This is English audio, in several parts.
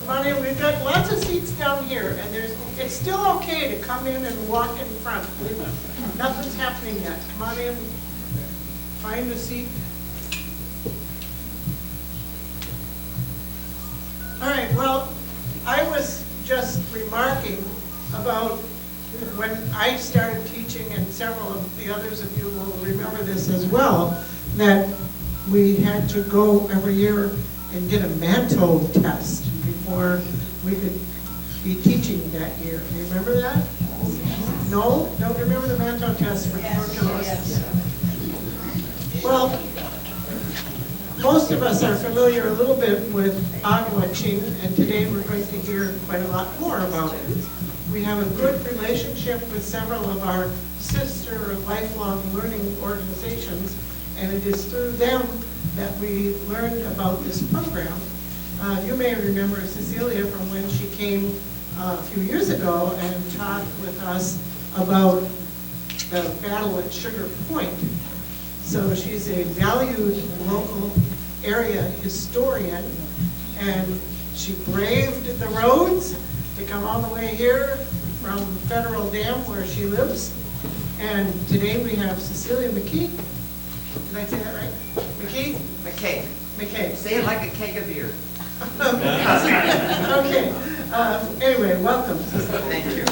Come on in, we've got lots of seats down here, and it's still okay to come in and walk in front. Nothing's happening yet. Come on in, find a seat. All right, well, I was just remarking about when I started teaching, and several of the others of you will remember this as well, that we had to go every year and get a mantle test before we could be teaching that year. Do you remember that? No? Don't remember the mantle test for tuberculosis? Well, most of us are familiar a little bit with Gwa Ching, and today we're going to hear quite a lot more about it. We have a good relationship with several of our sister lifelong learning organizations, and it is through them that we learned about this program. You may remember Cecilia from when she came a few years ago and talked with us about the battle at Sugar Point. So she's a valued local area historian, and she braved the roads to come all the way here from Federal Dam where she lives. And today we have Cecilia McKee. Did I say that right? McKee? McKay. McKay. Say it like a keg of beer. Okay. Anyway, welcome, Cecilia. Thank you.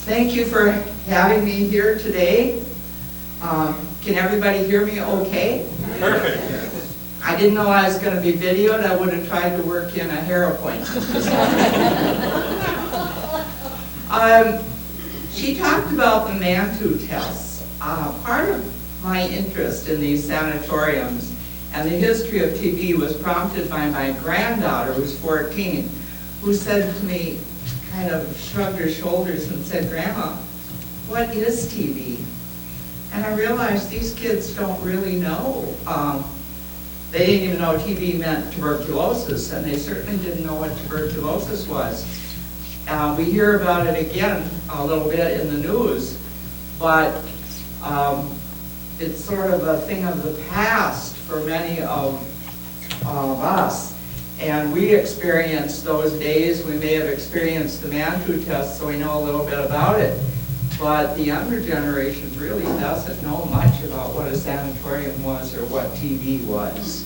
Thank you for having me here today. Can everybody hear me okay? Perfect. I didn't know I was going to be videoed. I would have tried to work in a hair appointment. She talked about the Mantoux tests. Part of my interest in these sanatoriums and the history of TB was prompted by my granddaughter, who's 14, who said to me, kind of shrugged her shoulders and said, "Grandma, what is TB?" And I realized these kids don't really know. They didn't even know TB meant tuberculosis, and they certainly didn't know what tuberculosis was. We hear about it again a little bit in the news, but it's sort of a thing of the past for many of us. And we experienced those days. We may have experienced the Mantoux test, so we know a little bit about it. But the younger generation really doesn't know much about what a sanatorium was or what TB was.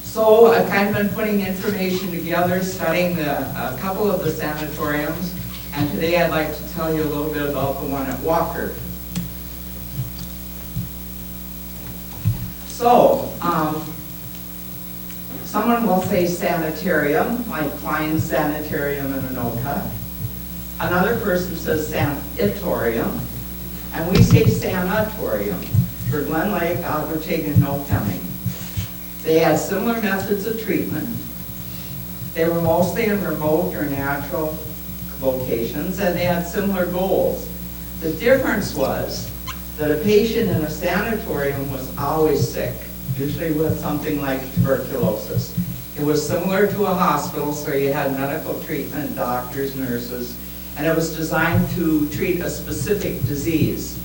So I've kind of been putting information together, studying a couple of the sanatoriums, and today I'd like to tell you a little bit about the one at Walker. So, someone will say sanitarium, like Klein's Sanitarium in Anoka. Another person says sanatorium, and we say sanatorium for Glen Lake, Gwa Ching, and No Pemming. They had similar methods of treatment. They were mostly in remote or natural locations, and they had similar goals. The difference was that a patient in a sanatorium was always sick, usually with something like tuberculosis. It was similar to a hospital, so you had medical treatment, doctors, nurses, and it was designed to treat a specific disease.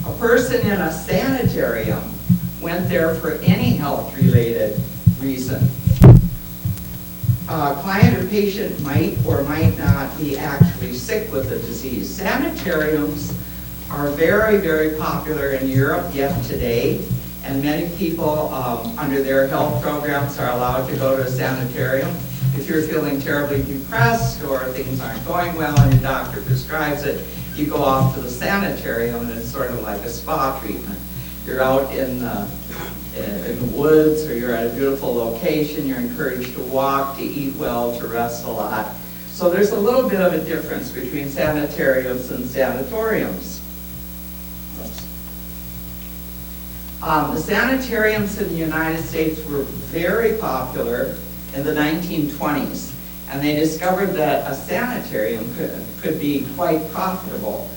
A person in a sanitarium went there for any health-related reason. A client or patient might or might not be actually sick with the disease. Sanitariums are very, very popular in Europe yet today, and many people under their health programs are allowed to go to a sanitarium. If you're feeling terribly depressed or things aren't going well and your doctor prescribes it, you go off to the sanitarium, and it's sort of like a spa treatment. You're out in the woods, or you're at a beautiful location. You're encouraged to walk, to eat well, to rest a lot. So there's a little bit of a difference between sanitariums and sanatoriums. The sanitariums in the United States were very popular in the 1920s, and they discovered that a sanitarium could be quite profitable.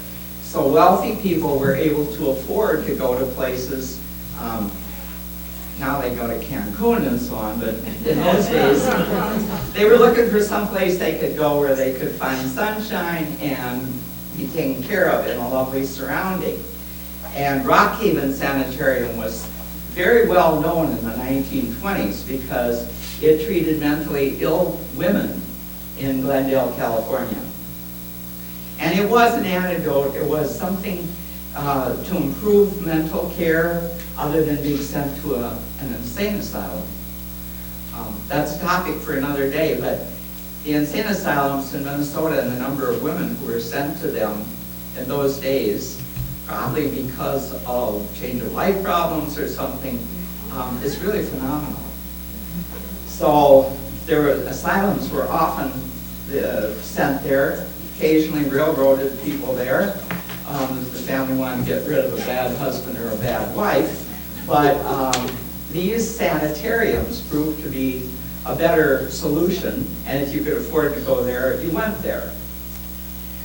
So wealthy people were able to afford to go to places. Now they go to Cancun and so on, but in those days, they were looking for some place they could go where they could find sunshine and be taken care of in a lovely surrounding. And Rockhaven Sanitarium was very well known in the 1920s because it treated mentally ill women in Glendale, California. And it was an antidote, it was something to improve mental care other than being sent to an insane asylum. That's a topic for another day, but the insane asylums in Minnesota and the number of women who were sent to them in those days, probably because of change of life problems or something, is really phenomenal. So asylums were often sent there, occasionally railroaded people there. If the family wanted to get rid of a bad husband or a bad wife. But these sanitariums proved to be a better solution, and if you could afford to go there, you went there.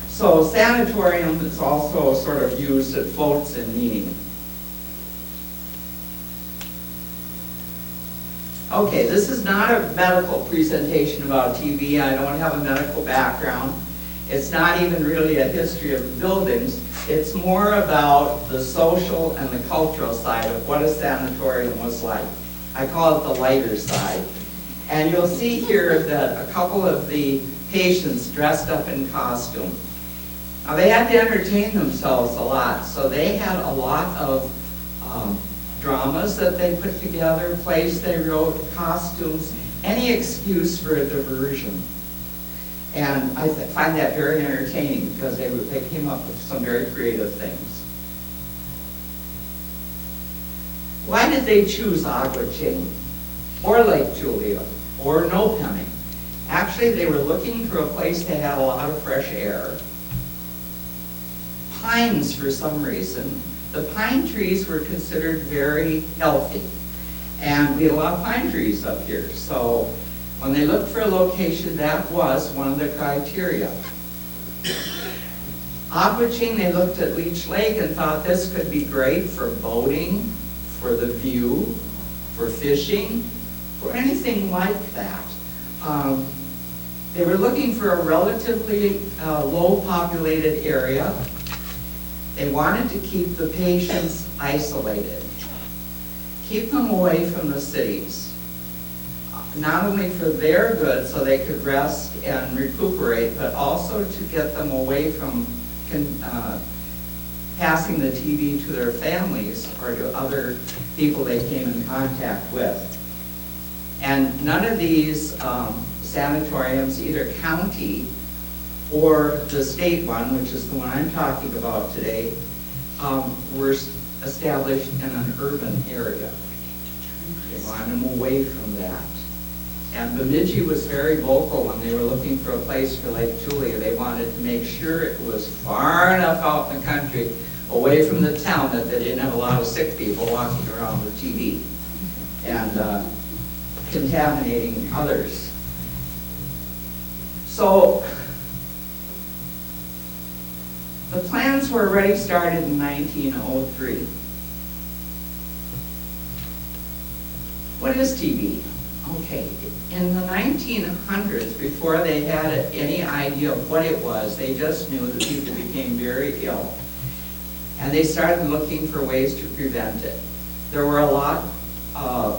So sanatorium is also sort of used, it floats in meaning. Okay, this is not a medical presentation about TB. I don't have a medical background. It's not even really a history of the buildings. It's more about the social and the cultural side of what a sanatorium was like. I call it the lighter side. And you'll see here that a couple of the patients dressed up in costume. Now they had to entertain themselves a lot, so they had a lot of dramas that they put together, plays they wrote, costumes, any excuse for a diversion. And I find that very entertaining because they came up with some very creative things. Why did they choose Gwa Ching or Lake Julia or No Penning? Actually, they were looking for a place that had a lot of fresh air. Pines, for some reason. The pine trees were considered very healthy. And we had a lot of pine trees up here. So when they looked for a location, that was one of the criteria. Gwa Ching, they looked at Leech Lake and thought this could be great for boating, for the view, for fishing, for anything like that. They were looking for a relatively low populated area. They wanted to keep the patients isolated, keep them away from the cities, not only for their good so they could rest and recuperate, but also to get them away from passing the TB to their families or to other people they came in contact with. And none of these sanatoriums, either county or the state one, which is the one I'm talking about today, were established in an urban area. They wanted them away from that. And Bemidji was very vocal when they were looking for a place for Lake Julia. They wanted to make sure it was far enough out in the country, away from the town, that they didn't have a lot of sick people walking around with TB and contaminating others. So the plans were already started in 1903. What is TB? Okay, in the 1900s, before they had any idea of what it was, they just knew that people became very ill. And they started looking for ways to prevent it. There were a lot,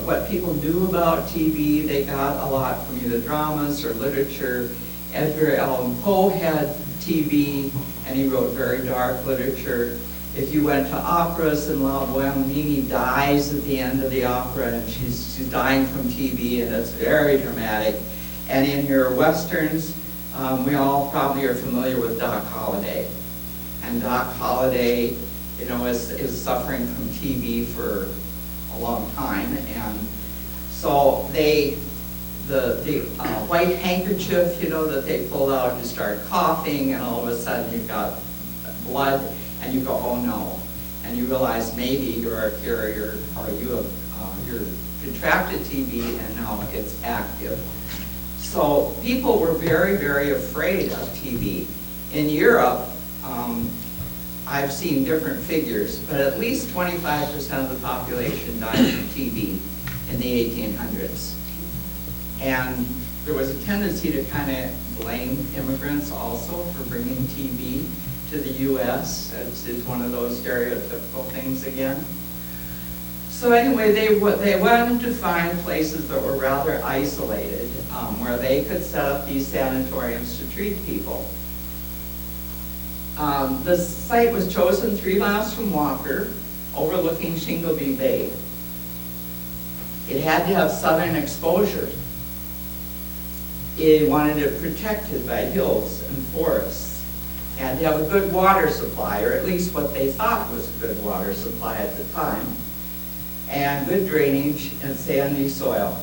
what people knew about TB, they got a lot from either dramas or literature. Edgar Allan Poe had TB, and he wrote very dark literature. If you went to operas and La Boheme, Mimi dies at the end of the opera, and she's dying from TB, and it's very dramatic. And in your westerns, we all probably are familiar with Doc Holliday. And Doc Holliday, you know, is suffering from TB for a long time. And so the white handkerchief, you know, that they pull out, you start coughing, and all of a sudden you've got blood, and you go, oh no. And you realize maybe you're a carrier, or you're contracted TB, and now it's active. So people were very, very afraid of TB. In Europe, I've seen different figures, but at least 25% of the population died from TB in the 1800s. And there was a tendency to kind of blame immigrants also for bringing TB to to the US. It's one of those stereotypical things again. So anyway, they wanted to find places that were rather isolated, where they could set up these sanatoriums to treat people. The site was chosen 3 miles from Walker, overlooking Shingleby Bay. It had to have southern exposure. It wanted it protected by hills and forests. It had to have a good water supply, or at least what they thought was a good water supply at the time, and good drainage and sandy soil.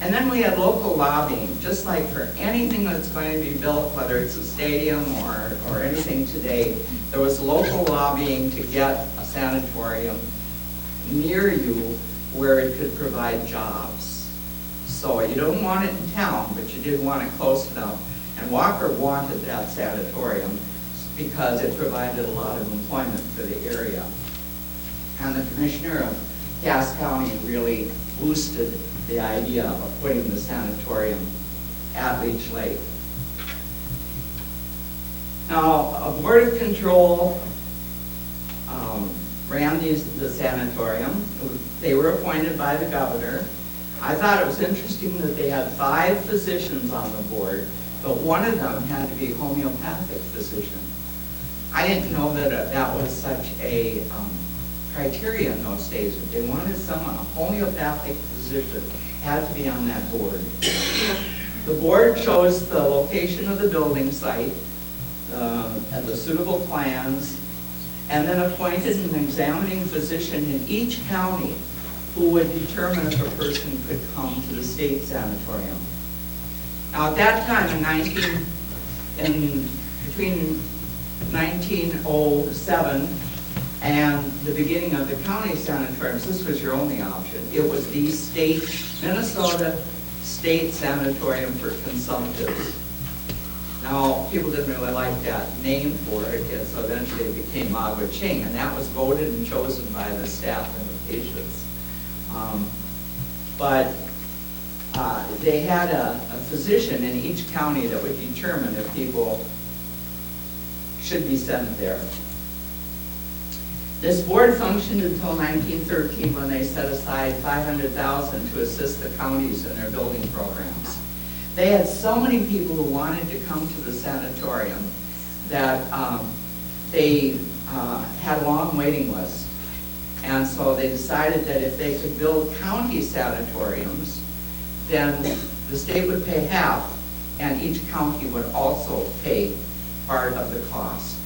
And then we had local lobbying, just like for anything that's going to be built, whether it's a stadium or anything today, there was local lobbying to get a sanatorium near you where it could provide jobs. So you don't want it in town, but you did want it close enough. And Walker wanted that sanatorium because it provided a lot of employment for the area. And the commissioner of Cass County really boosted the idea of putting the sanatorium at Leech Lake. Now, a board of control ran the sanatorium. They were appointed by the governor. I thought it was interesting that they had 5 physicians on the board, but one of them had to be a homeopathic physician. I didn't know that that was such a criteria in those days. If they wanted someone, a homeopathic physician, had to be on that board. The board chose the location of the building site, and the suitable plans, and then appointed an examining physician in each county who would determine if a person could come to the state sanatorium. Now at that time, between 1907 and the beginning of the county sanatoriums, this was your only option. It was the Minnesota State Sanatorium for Consumptives. Now, people didn't really like that name for it, and so eventually it became Gwa Ching, and that was voted and chosen by the staff and the patients. But they had a physician in each county that would determine if people should be sent there. This board functioned until 1913 when they set aside $500,000 to assist the counties in their building programs. They had so many people who wanted to come to the sanatorium that they had a long waiting list. And so they decided that if they could build county sanatoriums, then the state would pay half, and each county would also pay part of the cost.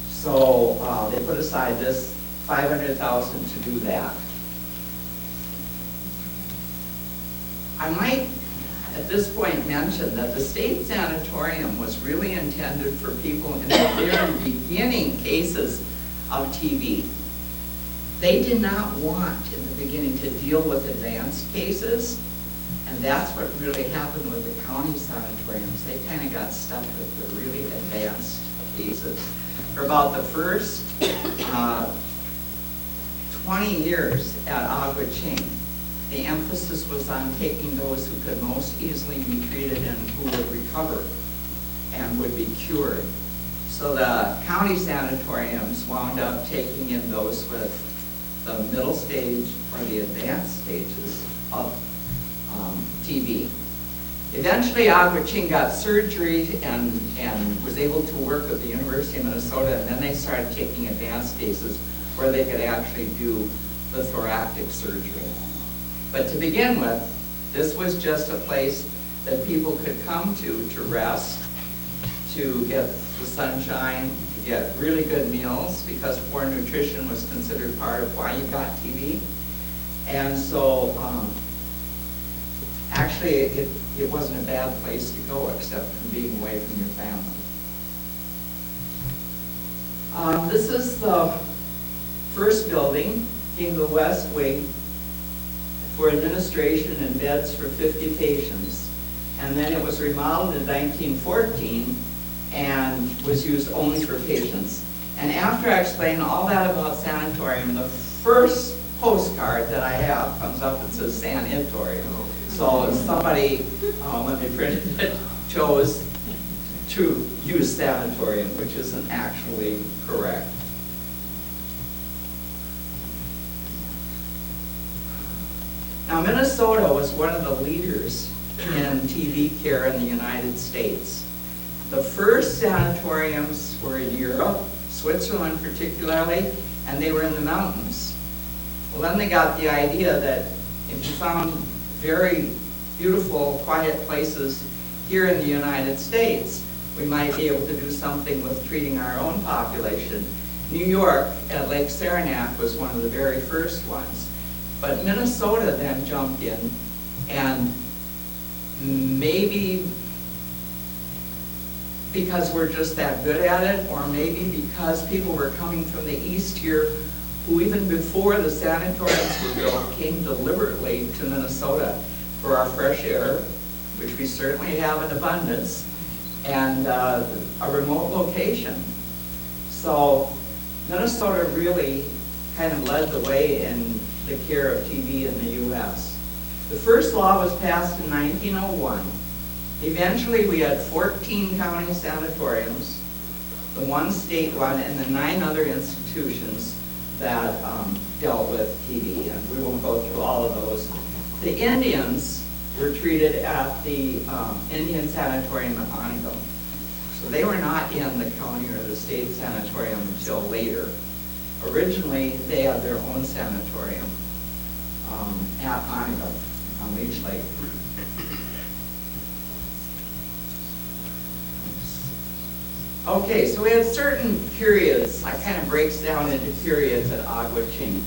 So they put aside this $500,000 to do that. I might at this point mention that the state sanatorium was really intended for people in the very beginning cases of TB. They did not want in the beginning to deal with advanced cases, and that's what really happened with the county sanatoriums. They kind of got stuck with the really advanced cases. For about the first 20 years at Gwa Ching, the emphasis was on taking those who could most easily be treated and who would recover and would be cured. So the county sanatoriums wound up taking in those with the middle stage or the advanced stages of TB. Eventually, Gwa Ching got surgery and was able to work with the University of Minnesota, and then they started taking advanced cases where they could actually do the thoracic surgery. But to begin with, this was just a place that people could come to rest, to get the sunshine, to get really good meals, because poor nutrition was considered part of why you got TB. And so, actually, it wasn't a bad place to go, except from being away from your family. This is the first building in the west wing for administration and beds for 50 patients. And then it was remodeled in 1914 and was used only for patients. And after I explain all that about sanatorium, the first postcard that I have comes up and says sanatorium. So somebody, when they printed it, chose to to use sanatorium, which isn't actually correct. Now, Minnesota was one of the leaders in TB care in the United States. The first sanatoriums were in Europe, Switzerland particularly, and they were in the mountains. Well, then they got the idea that if you found very beautiful, quiet places here in the United States, we might be able to do something with treating our own population. New York at Lake Saranac was one of the very first ones. But Minnesota then jumped in, and maybe because we're just that good at it, or maybe because people were coming from the east here who even before the sanatoriums were built came deliberately to Minnesota for our fresh air, which we certainly have in abundance, and a remote location. So Minnesota really kind of led the way in the care of TB in the U.S. The first law was passed in 1901. Eventually, we had 14 county sanatoriums, the one state one, and the 9 other institutions that dealt with TB, and we won't go through all of those. The Indians were treated at the Indian Sanatorium in Onegum. So they were not in the county or the state sanatorium until later. Originally, they had their own sanatorium at Onegum on Leech Lake. Okay, so we had certain periods. It kind of breaks down into periods at Gwa Ching.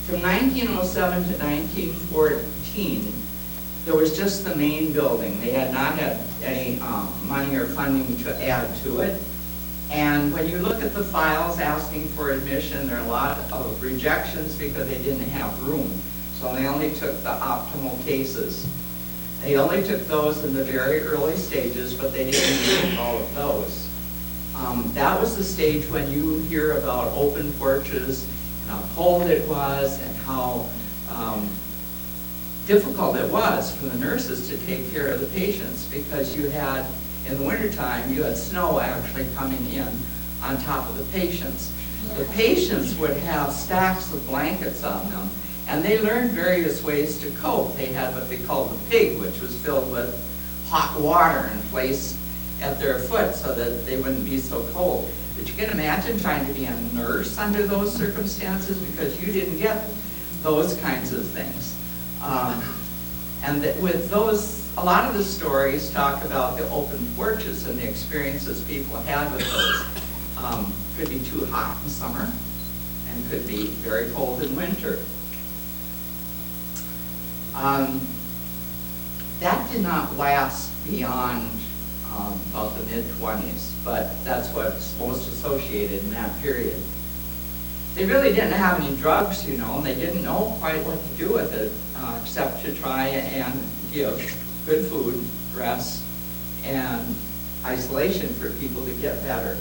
From 1907 to 1914, there was just the main building. They had not had any money or funding to add to it. And when you look at the files asking for admission, there are a lot of rejections because they didn't have room. So they only took the optimal cases. They only took those in the very early stages, but they didn't take all of those. That was the stage when you hear about open porches and how cold it was and how difficult it was for the nurses to take care of the patients, because you had, in the wintertime, you had snow actually coming in on top of the patients. The patients would have stacks of blankets on them, and they learned various ways to cope. They had what they called the pig, which was filled with hot water and placed at their foot so that they wouldn't be so cold. But you can imagine trying to be a nurse under those circumstances, because you didn't get those kinds of things. With those, a lot of the stories talk about the open porches and the experiences people had with those. Could be too hot in summer and could be very cold in winter. That did not last beyond about the mid-20s, but that's what's most associated in that period. They really didn't have any drugs, you know, and they didn't know quite what to do with it, except to try and give good food, rest, and isolation for people to get better.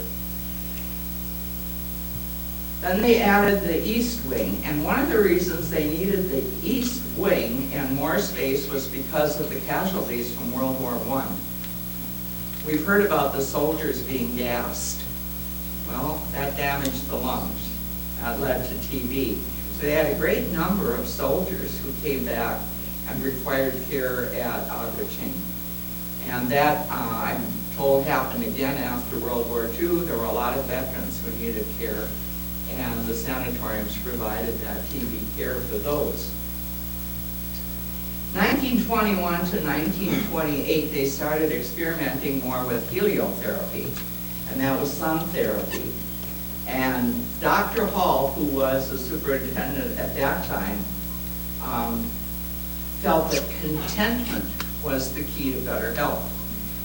Then they added the East Wing, and one of the reasons they needed the East Wing and more space was because of the casualties from World War I. We've heard about the soldiers being gassed. Well, that damaged the lungs. That led to TB. So they had a great number of soldiers who came back and required care at Gwa Ching. And that, I'm told, happened again after World War II. There were a lot of veterans who needed care, and the sanatoriums provided that TB care for those. 1921 to 1928, they started experimenting more with heliotherapy, and that was sun therapy. And Dr. Hall, who was the superintendent at that time, felt that contentment was the key to better health.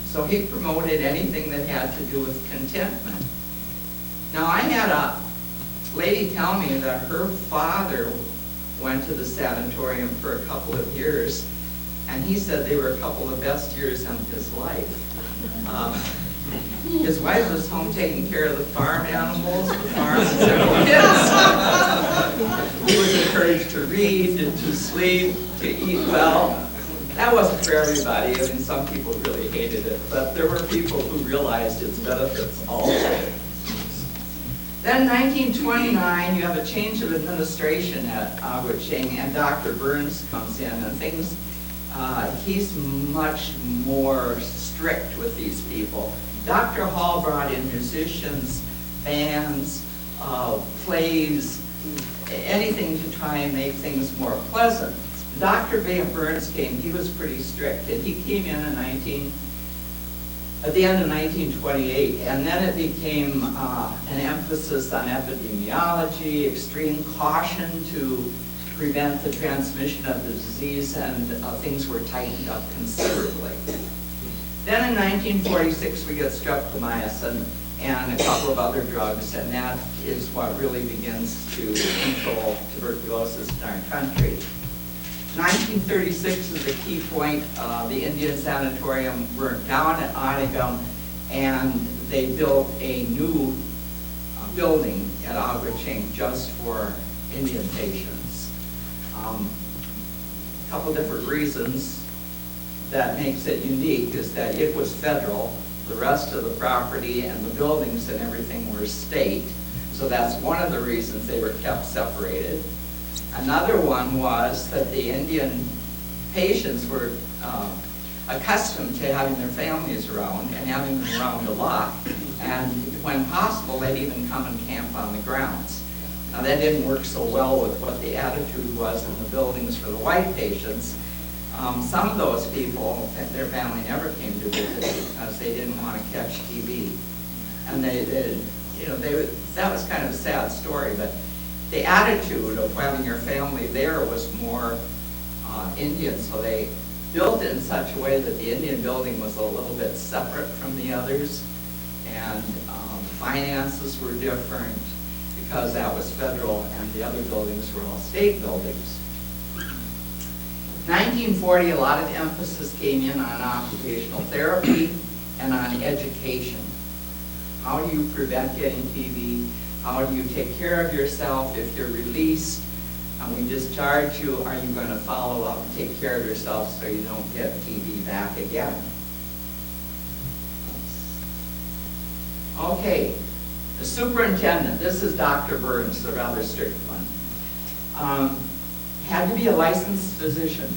So he promoted anything that had to do with contentment. Now, I had a lady tell me that her father went to the sanatorium for a couple of years, and he said they were a couple of the best years in his life. His wife was home taking care of the farm animals, the farm, and several kids. He was encouraged to read, and to sleep, to eat well, That wasn't for everybody. I mean, some people really hated it, but there were people who realized its benefits also. Then in 1929, you have a change of administration at Gwa Ching, and Dr. Burns comes in, and things, he's much more strict with these people. Dr. Hall brought in musicians, bands, plays, anything to try and make things more pleasant. Dr. Burns came, he was pretty strict, and he came in at the end of 1928, and then it became an emphasis on epidemiology, extreme caution to prevent the transmission of the disease, and things were tightened up considerably. Then in 1946, we get streptomycin and a couple of other drugs, and that is what really begins to control tuberculosis in our country. 1936 is a key point. The Indian sanatorium burnt down at Onigum, and they built a new building at Gwa Ching just for Indian patients. A couple different reasons that makes it unique is that it was federal. The rest of the property and the buildings and everything were state, so that's one of the reasons they were kept separated. Another one was that the Indian patients were accustomed to having their families around and having them around a lot, and when possible, they'd even come and camp on the grounds. Now, that didn't work so well with what the attitude was in the buildings for the white patients. Some of those people, their family never came to visit because they didn't want to catch TB. And that was kind of a sad story, but the attitude of having your family there was more Indian, so they built it in such a way that the Indian building was a little bit separate from the others, and finances were different because that was federal and the other buildings were all state buildings. 1940, a lot of emphasis came in on occupational therapy and on education. How do you prevent getting TB? How do you take care of yourself if you're released and we discharge you? Are you going to follow up and take care of yourself so you don't get TB back again? Okay, the superintendent, this is Dr. Burns, the rather strict one, had to be a licensed physician.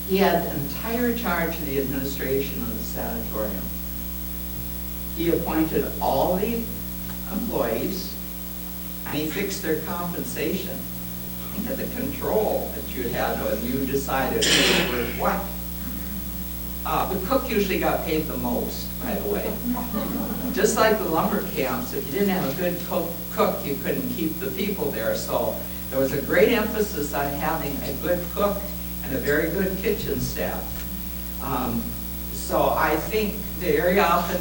He had entire charge of the administration of the sanatorium. He appointed all the employees, and he fixed their compensation. Think of the control that you had when you decided who was what. The cook usually got paid the most, by the way. Just like the lumber camps, if you didn't have a good cook, you couldn't keep the people there. So there was a great emphasis on having a good cook and a very good kitchen staff. So I think very often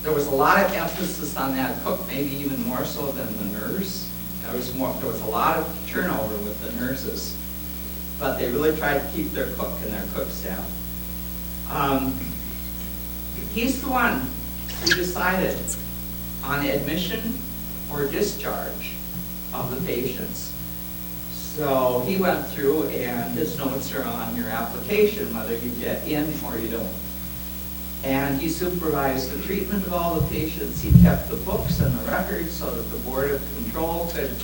there was a lot of emphasis on that cook, maybe even more so than the nurse. There was a lot of turnover with the nurses, but they really tried to keep their cook and their cook staff. He's the one who decided on admission or discharge of the patients. So he went through, and his notes are on your application, whether you get in or you don't. And he supervised the treatment of all the patients. He kept the books and the records so that the Board of Control could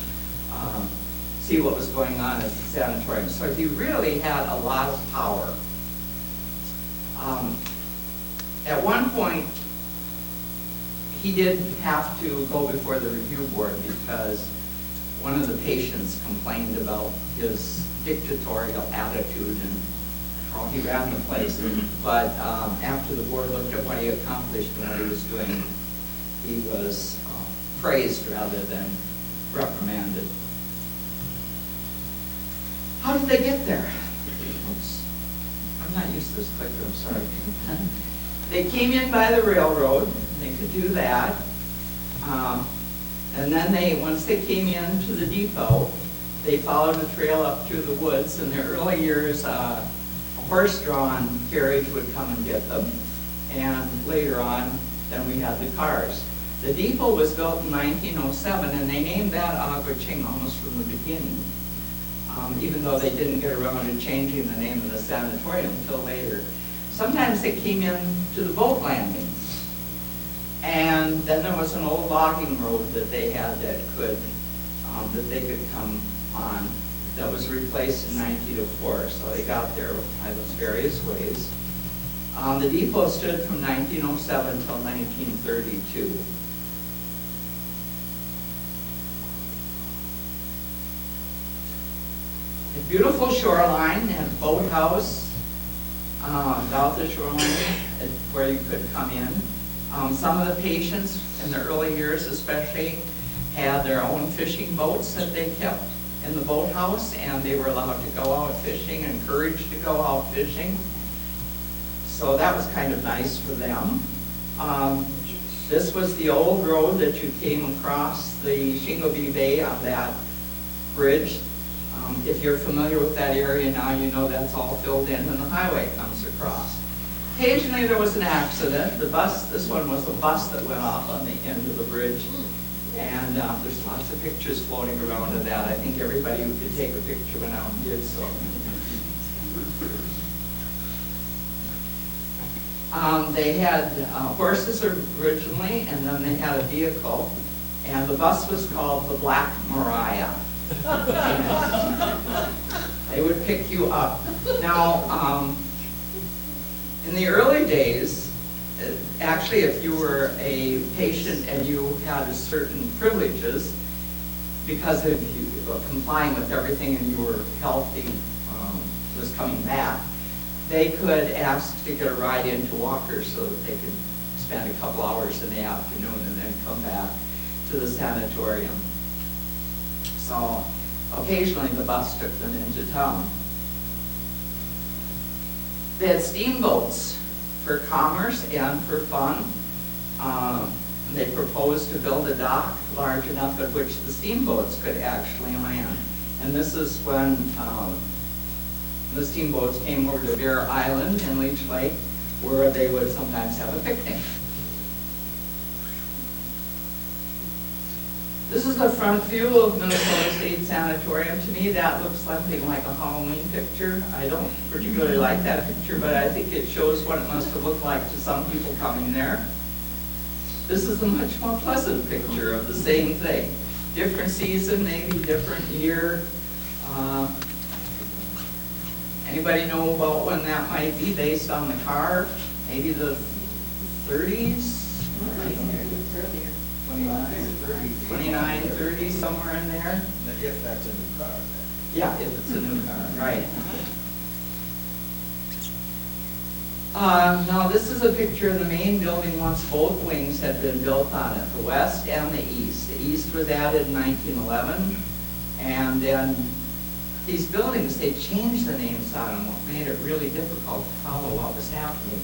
see what was going on at the sanatorium. So he really had a lot of power. At one point, he did have to go before the review board because one of the patients complained about his dictatorial attitude and how he ran the place. But after the board looked at what he accomplished and what he was doing, he was praised rather than reprimanded. How did they get there? Oops. I'm not used to this clicker, I'm sorry. They came in by the railroad, they could do that. And then once they came into the depot, they followed a trail up through the woods. In the early years, a horse-drawn carriage would come and get them. And later on, then we had the cars. The depot was built in 1907, and they named that Gwa Ching almost from the beginning. even though they didn't get around to changing the name of the sanatorium until later. Sometimes they came in to the boat landings. And then there was an old logging road that they had that they could come on, that was replaced in 1904, so they got there by those various ways. The depot stood from 1907 until 1932. A beautiful shoreline and boathouse about the shoreline where you could come in. Some of the patients in the early years especially had their own fishing boats that they kept in the boathouse, and they were allowed to go out fishing, encouraged to go out fishing. So that was kind of nice for them. This was the old road that you came across the Shingobee Bay on that bridge. If you're familiar with that area now, you know that's all filled in and the highway comes across. Occasionally there was an accident. This one was a bus that went off on the end of the bridge. And there's lots of pictures floating around of that. I think everybody who could take a picture went out and did so. They had horses originally, and then they had a vehicle. And the bus was called the Black Mariah. They would pick you up. Now, in the early days, actually, if you were a patient and you had certain privileges, because of you complying with everything and you were healthy, was coming back, they could ask to get a ride into Walker so that they could spend a couple hours in the afternoon and then come back to the sanatorium. So occasionally the bus took them into town. They had steamboats for commerce and for fun. They proposed to build a dock large enough at which the steamboats could actually land. And this is when the steamboats came over to Bear Island in Leech Lake, where they would sometimes have a picnic. This is the front view of Minnesota State Sanatorium. To me, that looks something like a Halloween picture. I don't particularly like that picture, but I think it shows what it must have looked like to some people coming there. This is a much more pleasant picture of the same thing. Different season, maybe different year. Anybody know about when that might be based on the car? Maybe the 30s? 29, 30, somewhere in there. If that's a new car. Yeah, if it's a new car, right. Now this is a picture of the main building once both wings had been built on it, the west and the east. The east was added in 1911, and then these buildings, they changed the names on them, what made it really difficult to follow what was happening.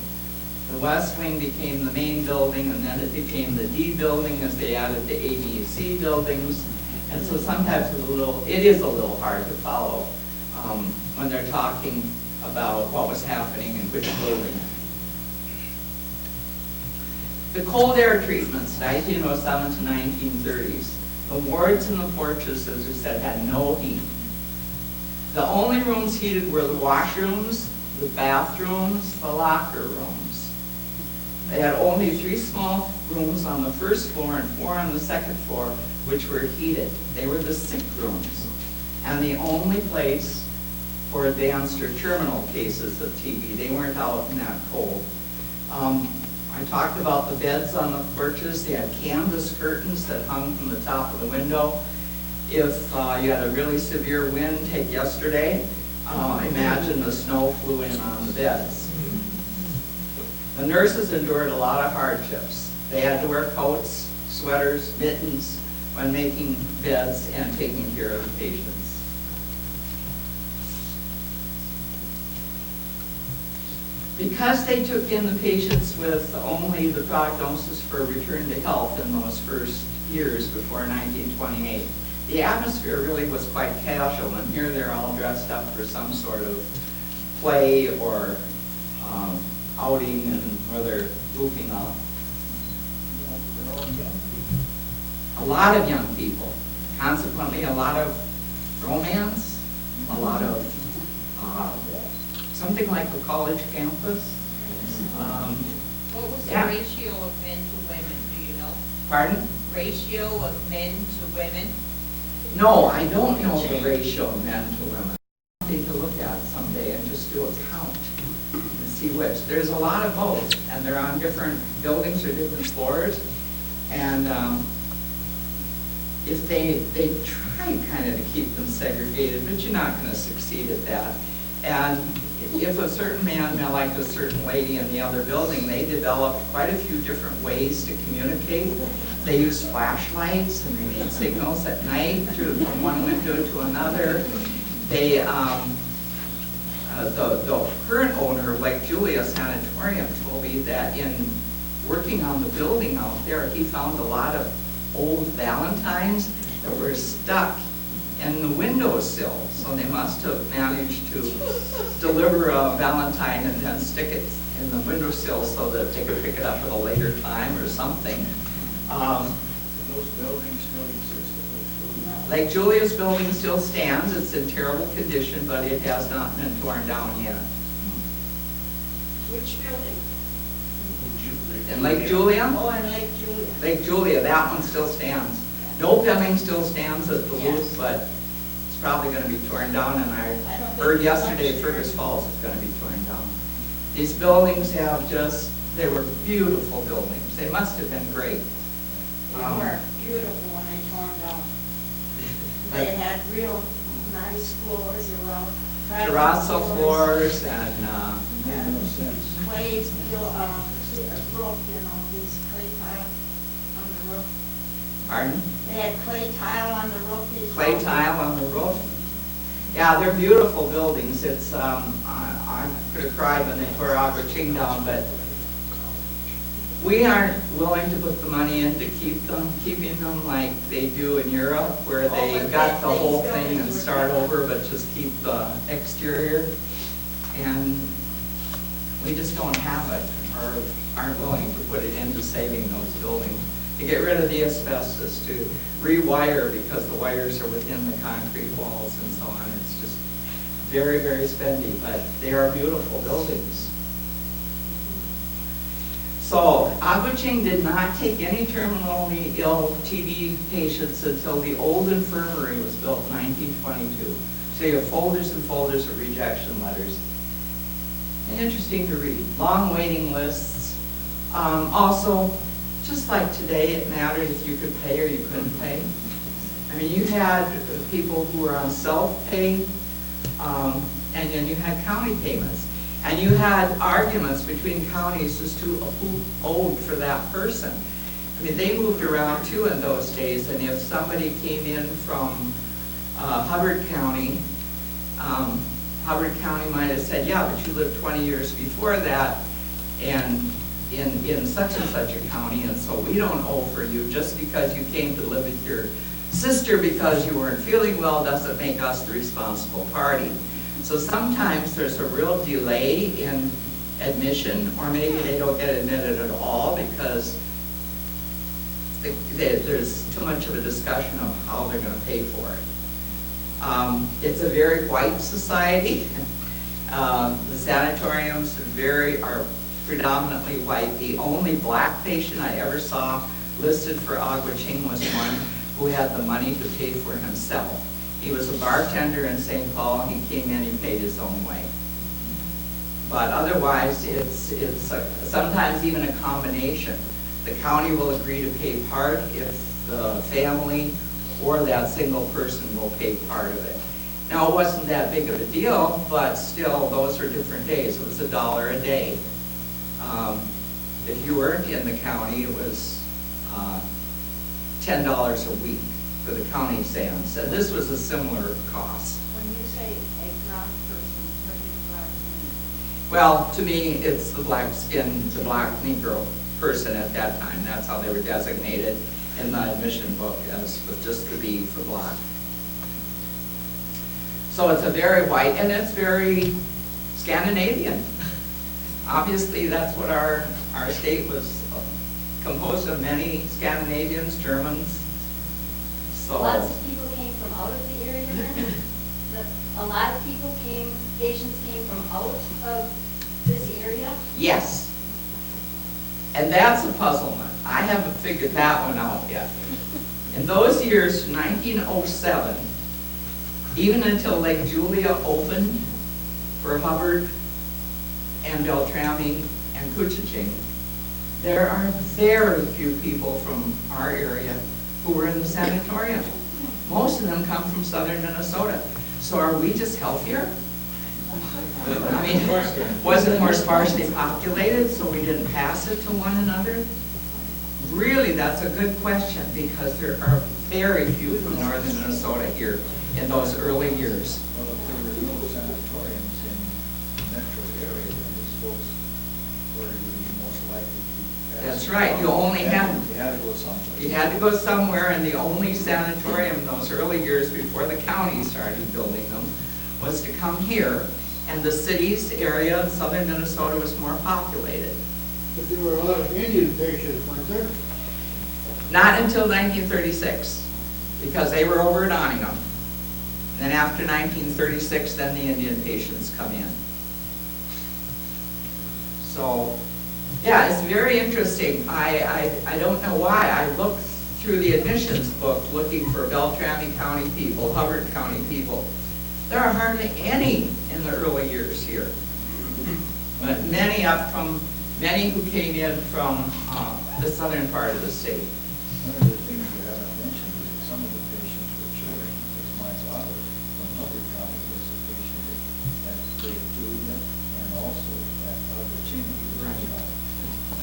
The west wing became the main building, and then it became the D building as they added the A, B, and C buildings. And so sometimes it is a little hard to follow when they're talking about what was happening in which building. The cold air treatments, 1907 to 1930s. The wards and the porches, as we said, had no heat. The only rooms heated were the washrooms, the bathrooms, the locker rooms. They had only 3 small rooms on the first floor and 4 on the second floor, which were heated. They were the sick rooms, and the only place for advanced or terminal cases of TB. They weren't out in that cold. I talked about the beds on the porches. They had canvas curtains that hung from the top of the window. If you had a really severe wind, take yesterday, imagine the snow flew in on the beds. The nurses endured a lot of hardships. They had to wear coats, sweaters, mittens when making beds and taking care of the patients. Because they took in the patients with only the prognosis for return to health in those first years before 1928, the atmosphere really was quite casual, and here they're all dressed up for some sort of play or outing, and where they're goofing off. A lot of young people. Consequently, a lot of romance a lot of, something like a college campus. What was the Yeah. ratio of men to women, do you know? Pardon? Ratio of men to women? No, I don't know the ratio of men to women. I need to look at it someday and just do a count and see which. There's a lot of both, and they're on different buildings or different floors. And if they try kind of to keep them segregated, but you're not going to succeed at that. And if a certain man liked a certain lady in the other building, they developed quite a few different ways to communicate. They used flashlights and they made signals at night from one window to another. They, the current owner of Lake Julia Sanatorium told me that in working on the building out there, he found a lot of old Valentines that were stuck in the windowsill. So they must have managed to deliver a Valentine and then stick it in the windowsill so that they could pick it up at a later time or something. Those buildings still exist. Lake Julia's building still stands. It's in terrible condition, but it has not been torn down yet. Which building? In Lake Julia? Oh, in Lake Julia. Lake Julia, that one still stands. No building still stands at the Yes. loop, but it's probably going to be torn down, and I I don't think heard it's yesterday much. Fergus Falls is going to be torn down. These buildings have just, they were beautiful buildings. They must have been great. They were beautiful when they tore them down. They had real nice floors, they were all Terrazzo floors and, And clay, roof, you know, these clay tile on the roof. pardon? They had clay tile on the roof. these Clay buildings. tile on the roof. Yeah, they're beautiful buildings. It's, I could have cried when they tore Gwa Ching down, but we aren't willing to put the money in to keeping them like they do in Europe, where they but got the these whole thing buildings and were start good. over, but just keep the exterior. And we just don't have it, or aren't willing to put it into saving those buildings. To get rid of the asbestos, to rewire because the wires are within the concrete walls and so on. It's just very, very spendy, but they are beautiful buildings. So, Gwa Ching did not take any terminally ill TB patients until the old infirmary was built in 1922. So you have folders and folders of rejection letters. And interesting to read. Long waiting lists. Also, just like today, it mattered if you could pay or you couldn't pay. I mean, you had people who were on self-pay, and then you had county payments. And you had arguments between counties as to who owed for that person. I mean, they moved around too in those days, and if somebody came in from Hubbard County, Hubbard County might have said, yeah, but you lived 20 years before that, and in such and such a county, and so we don't owe for you. Just because you came to live with your sister because you weren't feeling well doesn't make us the responsible party. So sometimes there's a real delay in admission, or maybe they don't get admitted at all because there's too much of a discussion of how they're going to pay for it. It's a very white society. The sanatoriums are predominantly white. The only black patient I ever saw listed for Gwa Ching was one who had the money to pay for himself. He was a bartender in St. Paul. He came in, he paid his own way. But otherwise, it's sometimes even a combination. The county will agree to pay part if the family or that single person will pay part of it. Now, it wasn't that big of a deal, but still, those were different days. It was $1 a day. If you weren't in the county, it was $10 a week for the county sands. And this was a similar cost. When you say a black person, what does black mean? Well, to me, it's the black Negro person at that time. That's how they were designated in the admission book, as with just the B for black. So it's a very white, and it's very Scandinavian. Obviously, that's what our state was composed of, many Scandinavians, Germans. So Lots of people came from out of the area then? a lot of people patients came from out of this area? Yes. And that's a puzzlement. I haven't figured that one out yet. In those years, 1907, even until Lake Julia opened for Hubbard and Beltrami and Gwa Ching, there are very few people from our area who were in the sanatorium. Most of them come from southern Minnesota. So are we just healthier? I mean, was it more sparsely populated, so we didn't pass it to one another? Really, that's a good question, because there are very few from northern Minnesota here in those early years. Well, if there were no sanatoriums in the metro area, then these folks were usually most likely to pass. That's right, you only had, You had to go someplace. you had to go somewhere, and the only sanatorium in those early years before the county started building them was to come here. And the cities area in southern Minnesota was more populated. But there were a lot of Indian patients, weren't there? Not until 1936, because they were over at Onningham. And then after 1936, then the Indian patients come in. So, yeah, it's very interesting. I don't know why. I looked through the admissions book looking for Beltrami County people, Hubbard County people. There are hardly any in the early years here. But many who came in from the southern part of the state. One of the things you haven't mentioned is that some of the patients were children, because my father from Hubbard County was a patient at Lake Julia and also at Gwa Ching. He was a child.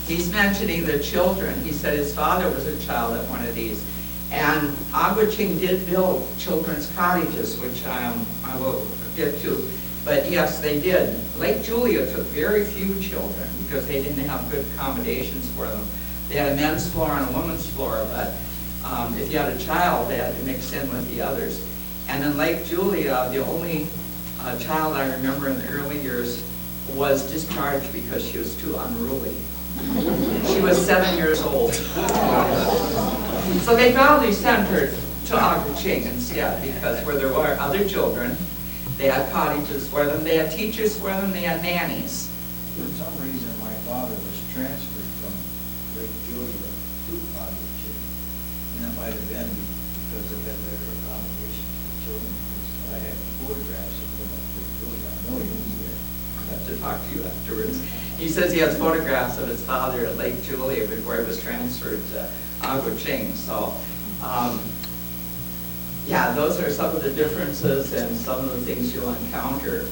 He's mentioning the children. He said his father was a child at one of these. And Gwa Ching did build children's cottages, which I will get to. But yes, they did. Lake Julia took very few children because they didn't have good accommodations for them. They had a men's floor and a women's floor, but if you had a child, they had to mix in with the others. And in Lake Julia, the only child I remember in the early years was discharged because she was too unruly. She was 7 years old. So they probably sent her to Gwa Ching instead, because where there were other children, they had cottages for them, they had teachers for them, they had nannies. For some reason, my father was transferred from Lake Julia to Gwa Ching. And that might have been because they had better accommodations for children, because I have photographs of them at Lake Julia. I know he was there. I have to talk to you afterwards. He says he has photographs of his father at Lake Julia before he was transferred to Gwa Ching. So, yeah, those are some of the differences and some of the things you'll encounter.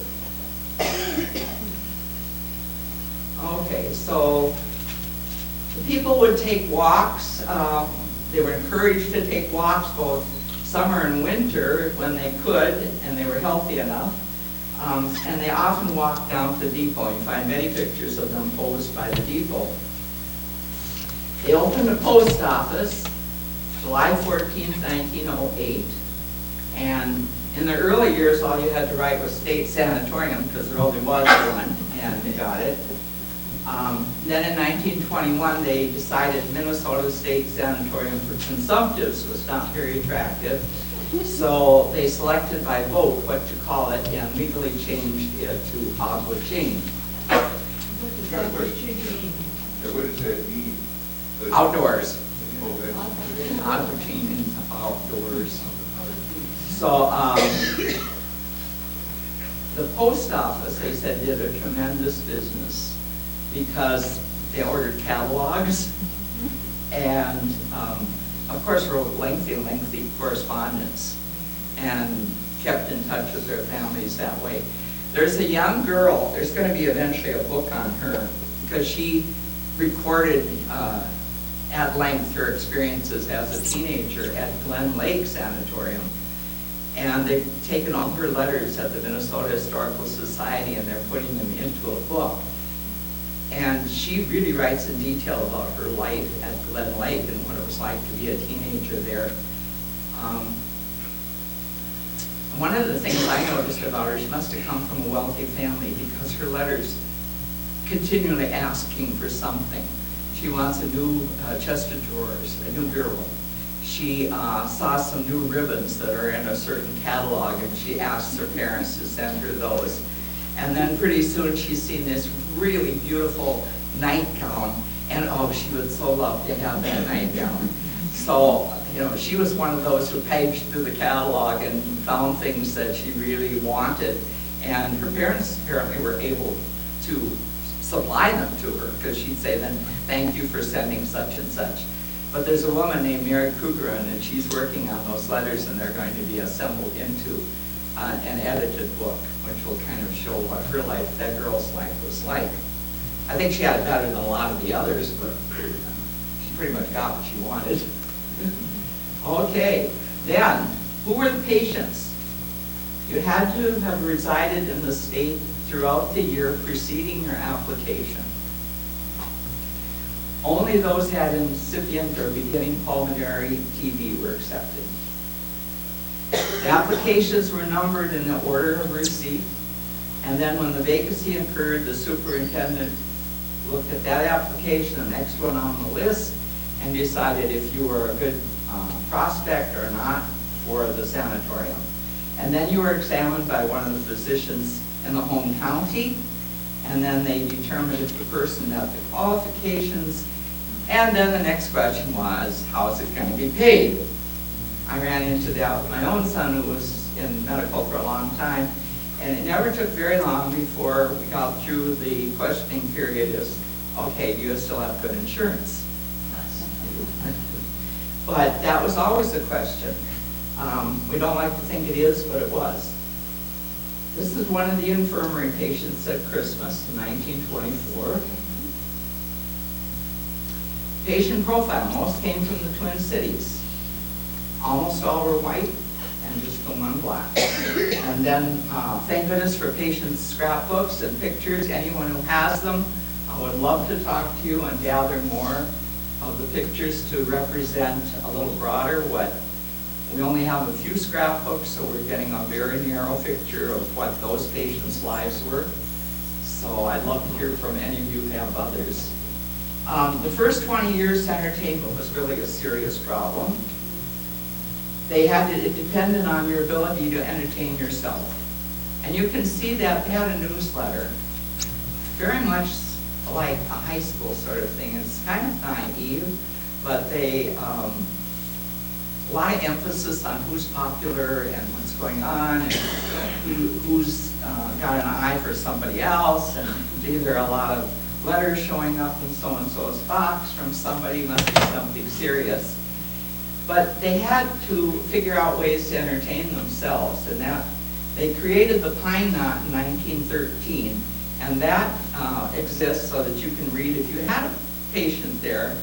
Okay, so the people would take walks. They were encouraged to take walks both summer and winter when they could, and they were healthy enough. And they often walked down to the depot. You find many pictures of them posed by the depot. They opened a post office July 14th, 1908. And in the early years, all you had to write was State Sanatorium, because there only was one, and they got it. Then in 1921, they decided Minnesota State Sanatorium for Consumptives was not very attractive. So they selected by vote what to call it and legally changed it to Gwa Ching. What does that mean? Outdoors. Oh, that's- Gwa Ching means outdoors. So the post office, they said, did a tremendous business because they ordered catalogs and of course, wrote lengthy correspondence and kept in touch with their families that way. There's a young girl, there's going to be eventually a book on her, because she recorded at length her experiences as a teenager at Glen Lake Sanatorium. And they've taken all her letters at the Minnesota Historical Society and they're putting them into a book. And she really writes in detail about her life at Glen Lake and what it was like to be a teenager there. One of the things I noticed about her, she must have come from a wealthy family because her letters continually asking for something. She wants a new chest of drawers, a new bureau. she saw some new ribbons that are in a certain catalog, and she asked her parents to send her those. And then pretty soon she's seen this really beautiful nightgown, and oh, she would so love to have that nightgown. So, you know, she was one of those who paged through the catalog and found things that she really wanted. And her parents apparently were able to supply them to her, because she'd say then, thank you for sending such and such. But there's a woman named Mary Krugerin, and she's working on those letters, and they're going to be assembled into an edited book, which will kind of show what her life, that girl's life was like. I think she had it better than a lot of the others, but she pretty much got what she wanted. Okay, then, who were the patients? You had to have resided in the state throughout the year preceding your application. Only those who had incipient or beginning pulmonary TB were accepted. The applications were numbered in the order of receipt, and then when the vacancy occurred, the superintendent looked at that application, the next one on the list, and decided if you were a good prospect or not for the sanatorium. And then you were examined by one of the physicians in the home county, and then they determined if the person met the qualifications. And then the next question was, how is it going to be paid? I ran into that with my own son, who was in medical for a long time, and it never took very long before we got through the questioning period is, okay, do you still have good insurance? But that was always a question. We don't like to think it is, but it was. This is one of the infirmary patients at Christmas in 1924. Patient profile, most came from the Twin Cities. Almost all were white and just the one black. And then, thank goodness for patients' scrapbooks and pictures. Anyone who has them, I would love to talk to you and gather more of the pictures to represent a little broader what we only have a few scrapbooks, so we're getting a very narrow picture of what those patients' lives were. So I'd love to hear from any of you who have others. The first 20 years, entertainment was really a serious problem. It depended on your ability to entertain yourself. And you can see that they had a newsletter, very much like a high school sort of thing. It's kind of naive, but they, a lot of emphasis on who's popular and what's going on, and who's got an eye for somebody else, and either a lot of letters showing up in so-and-so's box from somebody, must be something serious. But they had to figure out ways to entertain themselves, and that they created the Pine Knot in 1913, and that exists so that you can read. If you had a patient there,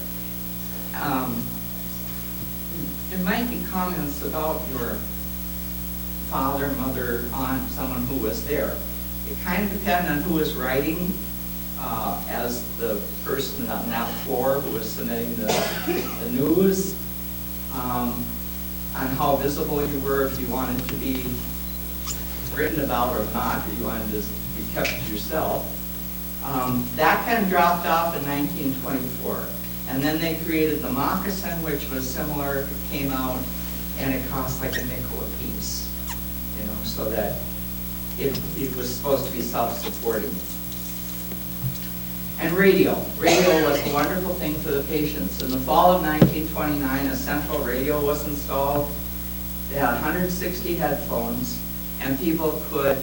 there might be comments about your father, mother, aunt, someone who was there. It kind of depended on who was writing as the person on that floor who was submitting the news, on how visible you were, if you wanted to be written about or not, if you wanted to be kept to yourself. That kind of dropped off in 1924. And then they created the Moccasin, which was similar, came out, and it cost like a nickel a piece, you know, so that it was supposed to be self-supporting. And radio. Radio was a wonderful thing for the patients. In the fall of 1929, a central radio was installed. They had 160 headphones, and people could,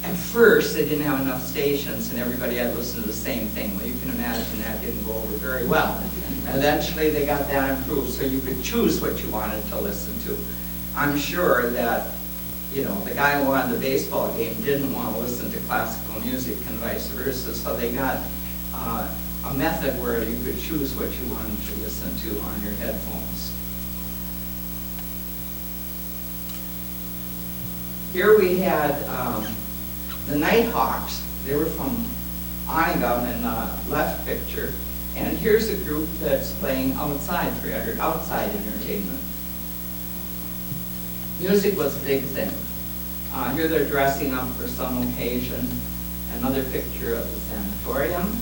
at first, they didn't have enough stations, and everybody had to listen to the same thing. Well, you can imagine that didn't go over very well. Eventually, they got that improved, so you could choose what you wanted to listen to. I'm sure that, you know, the guy who won the baseball game didn't want to listen to classical music and vice versa, so they got a method where you could choose what you wanted to listen to on your headphones. Here we had the Nighthawks. They were from Onegum in the left picture, and here's a group that's playing outside for outside entertainment. Music was a big thing. Here they're dressing up for some occasion. Another picture of the sanatorium.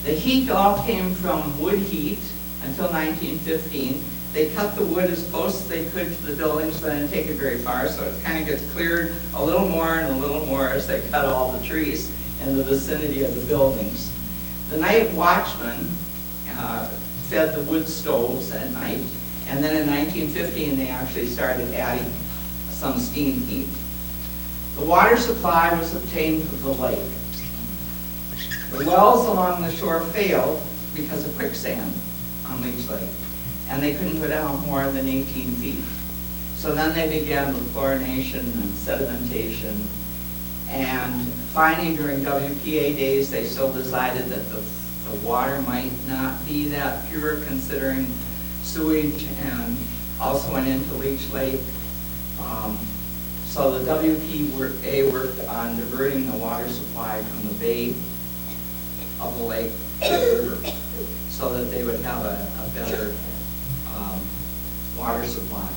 The heat all came from wood heat until 1915. They cut the wood as close as they could to the buildings, but didn't take it very far, so it kind of gets cleared a little more and a little more as they cut all the trees in the vicinity of the buildings. The night watchman fed the wood stoves at night, and then in 1915 they actually started adding some steam heat. The water supply was obtained from the lake. The wells along the shore failed because of quicksand on Leech Lake, and they couldn't go down more than 18 feet. So then they began with chlorination and sedimentation, and finally during WPA days they still decided that the water might not be that pure considering sewage, and also went into Leech Lake. So the WPA worked on diverting the water supply from the bay of the lake to the river so that they would have a better water supply.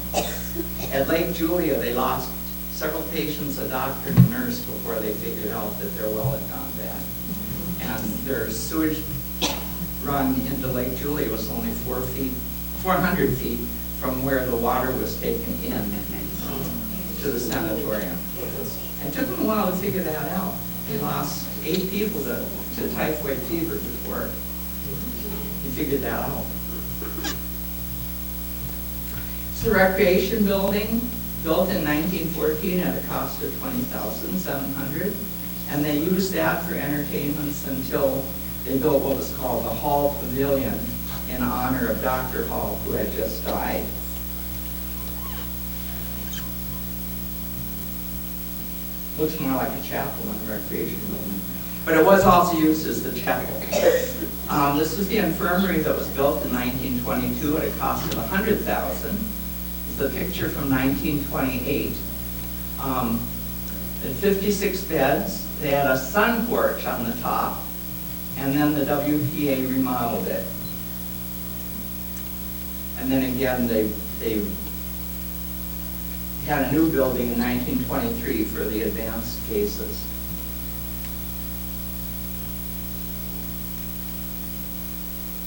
At Lake Julia, they lost several patients, a doctor and a nurse, before they figured out that their well had gone bad. And their sewage run into Lake Julia was only 400 feet from where the water was taken in to the sanatorium. It took them a while to figure that out. They lost 8 people to typhoid fever before he figured that out. It's a recreation building built in 1914 at a cost of $20,700, and they used that for entertainments until they built what was called the Hall Pavilion in honor of Dr. Hall, who had just died. Looks more like a chapel than a recreation building, but it was also used as the chapel. This is the infirmary that was built in 1922 at a cost of $100,000. It's the picture from 1928. It had 56 beds. They had a sun porch on the top, and then the WPA remodeled it. And then again, they had a new building in 1923 for the advanced cases.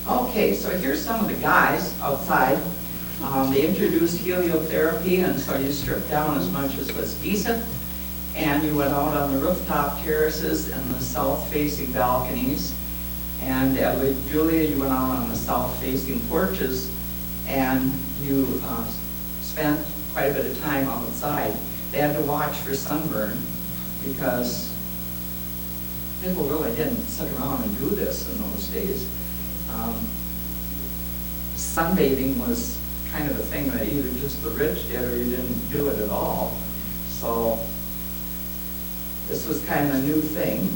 Okay, so here's some of the guys outside. They introduced heliotherapy, and so you stripped down as much as was decent, and you went out on the rooftop terraces and the south-facing balconies. And at Lake Julia, you went out on the south-facing porches, and you spent quite a bit of time outside. They had to watch for sunburn because people really didn't sit around and do this in those days. Sunbathing was kind of a thing that either just the rich did or you didn't do it at all. So this was kind of a new thing,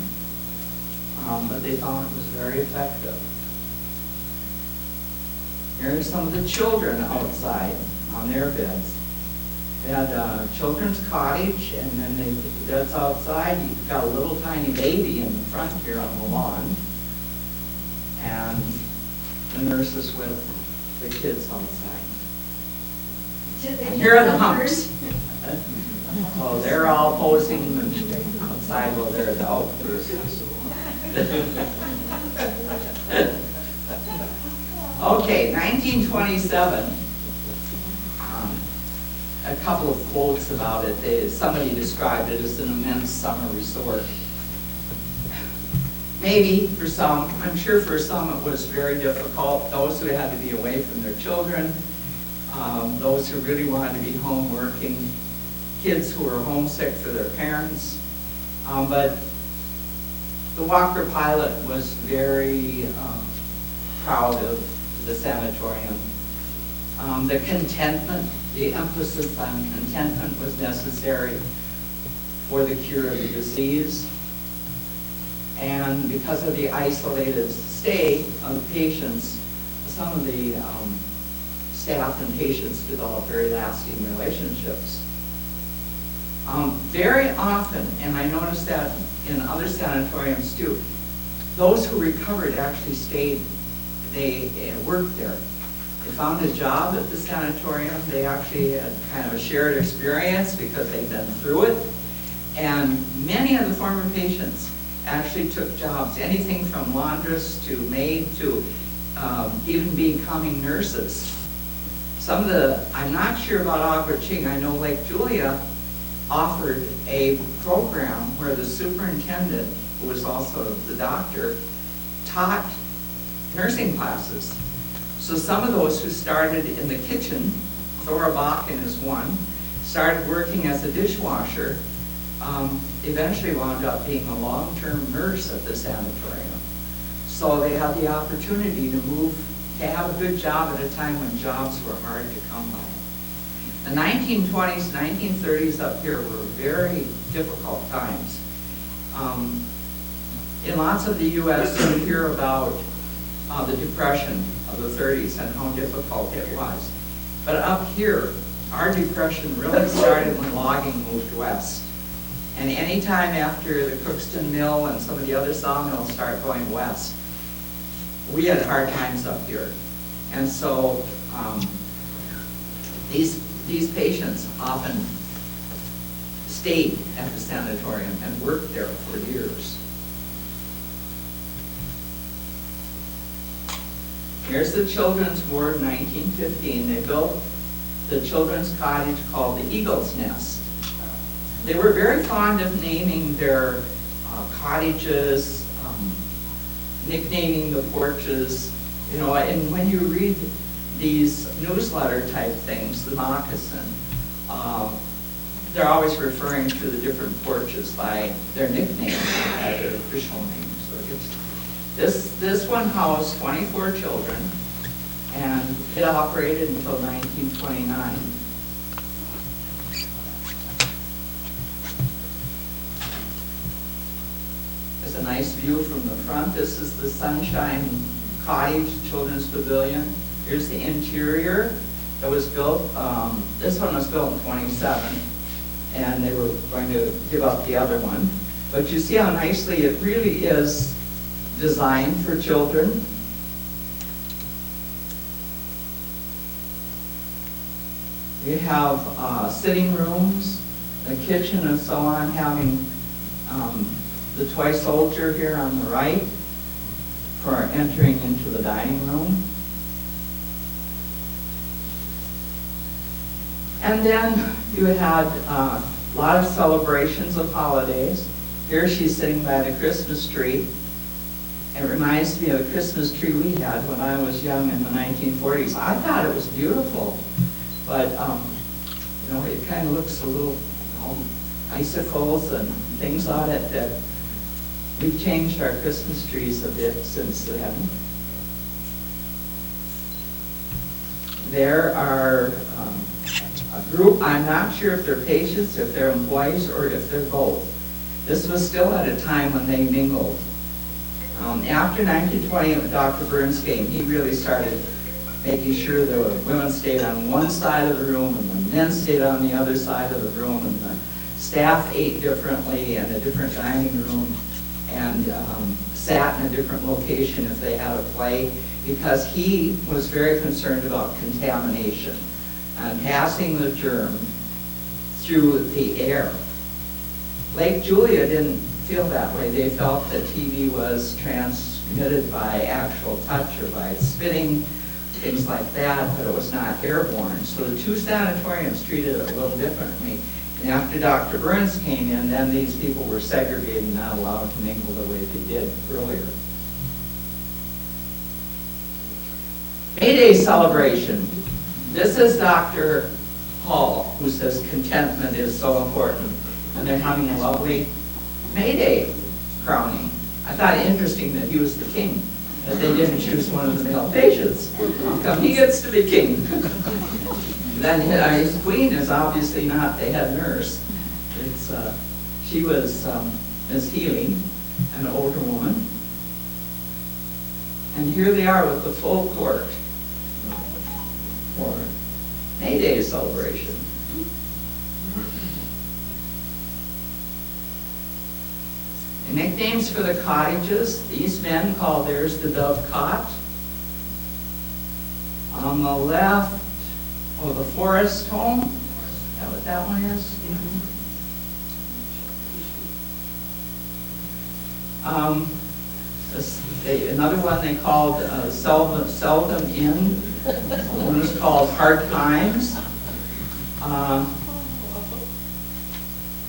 but they found it was very effective. Here are some of the children outside on their beds. They had a children's cottage, and then they put the beds outside. You've got a little tiny baby in the front here on the lawn, and the nurses with the kids outside. And here are the humps. Oh, they're all posing outside while they're the outdoors. Okay, 1927. A couple of quotes about it. Somebody described it as an immense summer resort. Maybe for some, I'm sure for some it was very difficult. Those who had to be away from their children, those who really wanted to be home working, kids who were homesick for their parents. But the Walker pilot was very proud of the sanatorium. The contentment, the emphasis on contentment was necessary for the cure of the disease. And because of the isolated stay of the patients, some of the staff and patients developed very lasting relationships. Very often, and I noticed that in other sanatoriums too, those who recovered actually stayed, they worked there. They found a job at the sanatorium. They actually had kind of a shared experience because they'd been through it. And many of the former patients actually took jobs, anything from laundress to maid to even becoming nurses. I'm not sure about Gwa Ching, I know Lake Julia offered a program where the superintendent, who was also the doctor, taught nursing classes. So some of those who started in the kitchen, Thora Bakken is one, started working as a dishwasher, eventually wound up being a long-term nurse at the sanatorium. So they had the opportunity to move, to have a good job at a time when jobs were hard to come by. The 1920s, 1930s up here were very difficult times. In lots of the U.S., you hear about the Depression of the 30s and how difficult it was. But up here, our depression really started when logging moved west. And any time after the Crookston Mill and some of the other sawmills start going west, we had hard times up here. And so these patients often stayed at the sanatorium and worked there for years. Here's the children's ward in 1915. They built the children's cottage called the Eagle's Nest. They were very fond of naming their cottages, nicknaming the porches, you know, and when you read these newsletter type things, the Moccasin, they're always referring to the different porches by their nicknames, by their official names. So this one housed 24 children, and it operated until 1929. There's a nice view from the front. This is the Sunshine Cottage Children's Pavilion. Here's the interior that was built. This one was built in 27, and they were going to give up the other one. But you see how nicely it really is designed for children. You have sitting rooms, the kitchen and so on, having the toy soldier here on the right for entering into the dining room. And then you had a lot of celebrations of holidays. Here she's sitting by the Christmas tree. It reminds me of the Christmas tree we had when I was young in the 1940s. I thought it was beautiful, but you know, it kind of looks a little, icicles and things on it that we've changed our Christmas trees a bit since then. There are a group, I'm not sure if they're patients, if they're employees, or if they're both. This was still at a time when they mingled. After 1920, when Dr. Burns came, he really started making sure the women stayed on one side of the room and the men stayed on the other side of the room, and the staff ate differently in a different dining room and sat in a different location if they had a play, because he was very concerned about contamination and passing the germ through the air. Lake Julia didn't feel that way. They felt that TB was transmitted by actual touch or by spitting, things like that, but it was not airborne. So the two sanatoriums treated it a little differently. And after Dr. Burns came in, then these people were segregated, not allowed to mingle the way they did earlier. May Day celebration. This is Dr. Hall, who says contentment is so important. And they're having a lovely May Day crowning. I thought it interesting that he was the king, that they didn't choose one of the male patients. How come he gets to be king? Then his queen is obviously not the head nurse. She was Miss Healy, an older woman. And here they are with the full court for May Day celebration. And nicknames for the cottages. These men call theirs the Dove Cot. On the left, the Forest Home. Is that what that one is? Another one they called Seldom In. One was called Hard Times.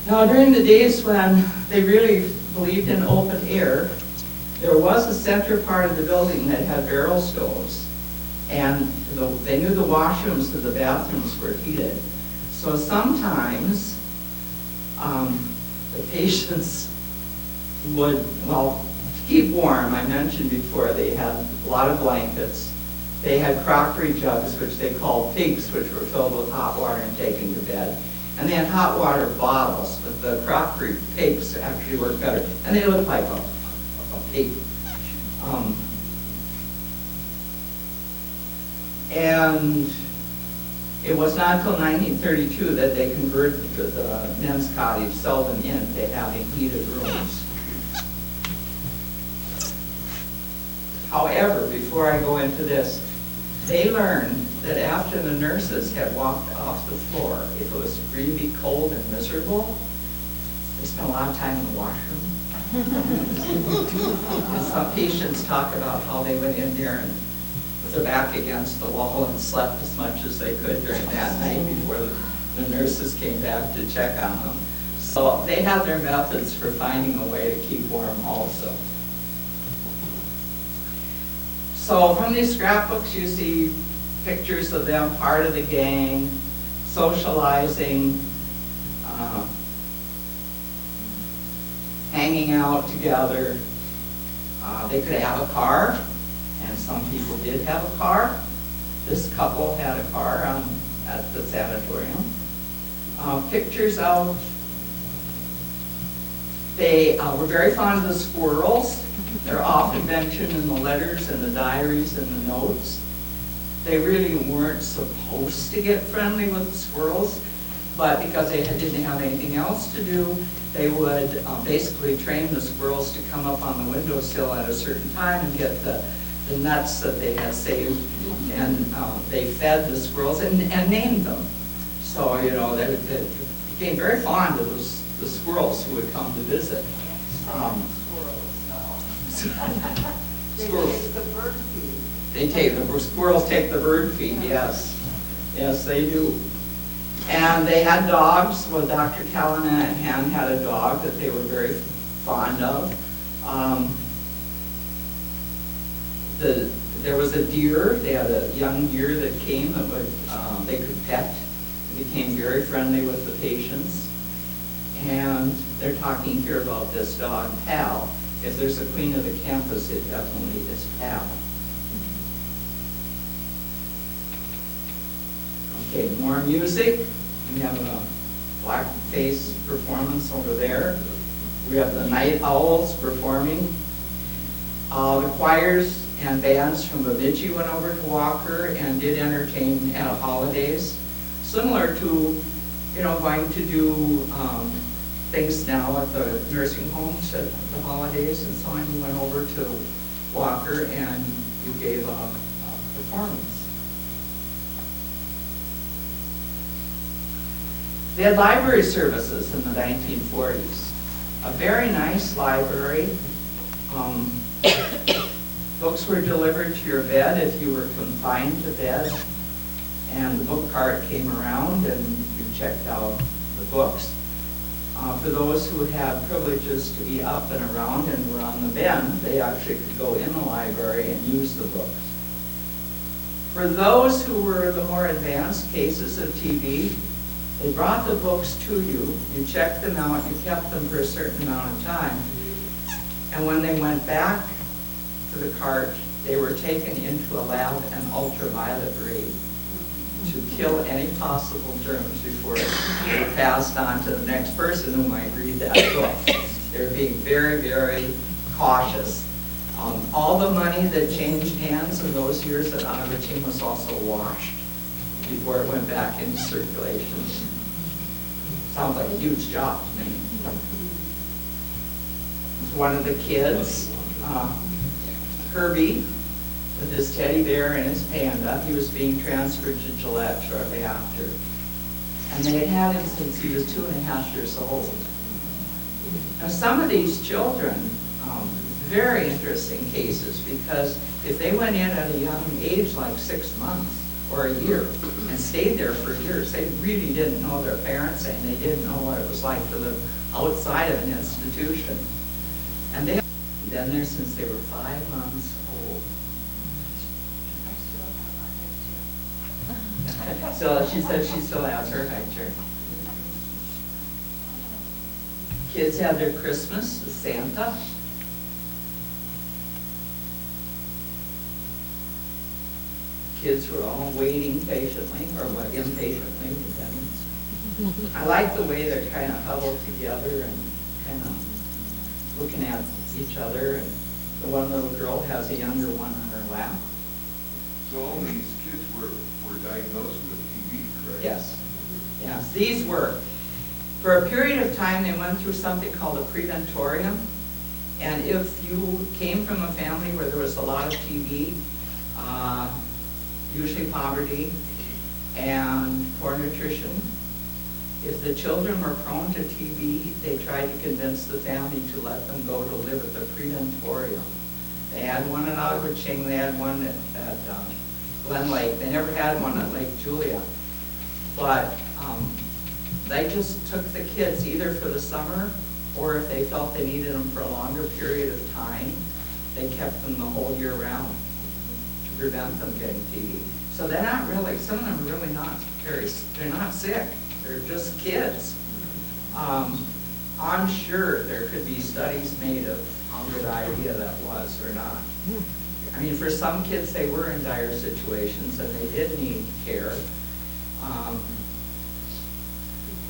Now, during the days when they really believed in open air, there was a center part of the building that had barrel stoves, and they knew the washrooms and the bathrooms were heated. So sometimes the patients would, well, keep warm, I mentioned before, they had a lot of blankets. They had crockery jugs, which they called pigs, which were filled with hot water and taken to bed. And they had hot water bottles, but the crockery pigs actually worked better. And they looked like a pig. And it was not until 1932 that they converted the men's cottage, Seldom Inn, to having heated rooms. However, before I go into this, they learned that after the nurses had walked off the floor, if it was really cold and miserable, they spent a lot of time in the washroom. And some patients talk about how they went in there and with their back against the wall and slept as much as they could during that night before the nurses came back to check on them. So they had their methods for finding a way to keep warm also. So from these scrapbooks, you see pictures of them, part of the gang, socializing, hanging out together. They could have a car, and some people did have a car. This couple had a car at the sanatorium. Pictures of, they were very fond of the squirrels. They're often mentioned in the letters and the diaries and the notes. They really weren't supposed to get friendly with the squirrels, but because they didn't have anything else to do, they would basically train the squirrels to come up on the windowsill at a certain time and get the nuts that they had saved, and they fed the squirrels and named them. So, you know, they became very fond of the squirrels who would come to visit. Squirrels. The bird feed. The squirrels take the bird feed, yes. Yes, they do. And they had dogs. Well, Dr. Callahan had a dog that they were very fond of. There was a deer. They had a young deer that came that they could pet. They became very friendly with the patients. And they're talking here about this dog, Pal. If there's a queen of the campus, it definitely is Pal. Okay, more music. We have a blackface performance over there. We have the Night Owls performing. The choirs and bands from Bemidji went over to Walker and did entertain at holidays. Similar to, you know, going to do things now at the nursing homes at the holidays and so on. You went over to Walker and you gave a performance. They had library services in the 1940s. A very nice library. Books were delivered to your bed if you were confined to bed, and the book cart came around and you checked out the books. For those who had privileges to be up and around and were on the bend, they actually could go in the library and use the books. For those who were the more advanced cases of TB, they brought the books to you, you checked them out, you kept them for a certain amount of time, and when they went back to the cart, they were taken into a lab and ultraviolet ray to kill any possible germs before they were passed on to the next person who might read that book. They were being very, very cautious. All the money that changed hands in those years at Aubertine was also washed before it went back into circulation. Sounds like a huge job to me. One of the kids, Herbie, with his teddy bear and his panda, he was being transferred to Gillette shortly after. And they had had him since he was 2.5 years old. Now some of these children very interesting cases, because if they went in at a young age, like 6 months or a year, and stayed there for years, they really didn't know their parents, and they didn't know what it was like to live outside of an institution. And they had been there since they were 5 months old. So she said she still has her high chair. Kids had their Christmas with Santa. Kids were all waiting patiently, or what, impatiently, depends. I like the way they're kind of huddled together and kind of looking at each other. And the one little girl has a younger one on her lap. So all these kids were diagnosed with TB, correct? Yes, yes. These were, for a period of time, they went through something called a preventorium. And if you came from a family where there was a lot of TB, usually poverty and poor nutrition, if the children were prone to TB, they tried to convince the family to let them go to live at the preventorium. They had one in Gwa Ching, they had one at Glen Lake. They never had one at Lake Julia. But they just took the kids either for the summer, or if they felt they needed them for a longer period of time, they kept them the whole year round to prevent them getting TB. So they're not really, some of them are really not they're not sick. They're just kids. I'm sure there could be studies made of how good idea that was or not. I mean, for some kids, they were in dire situations and they did need care.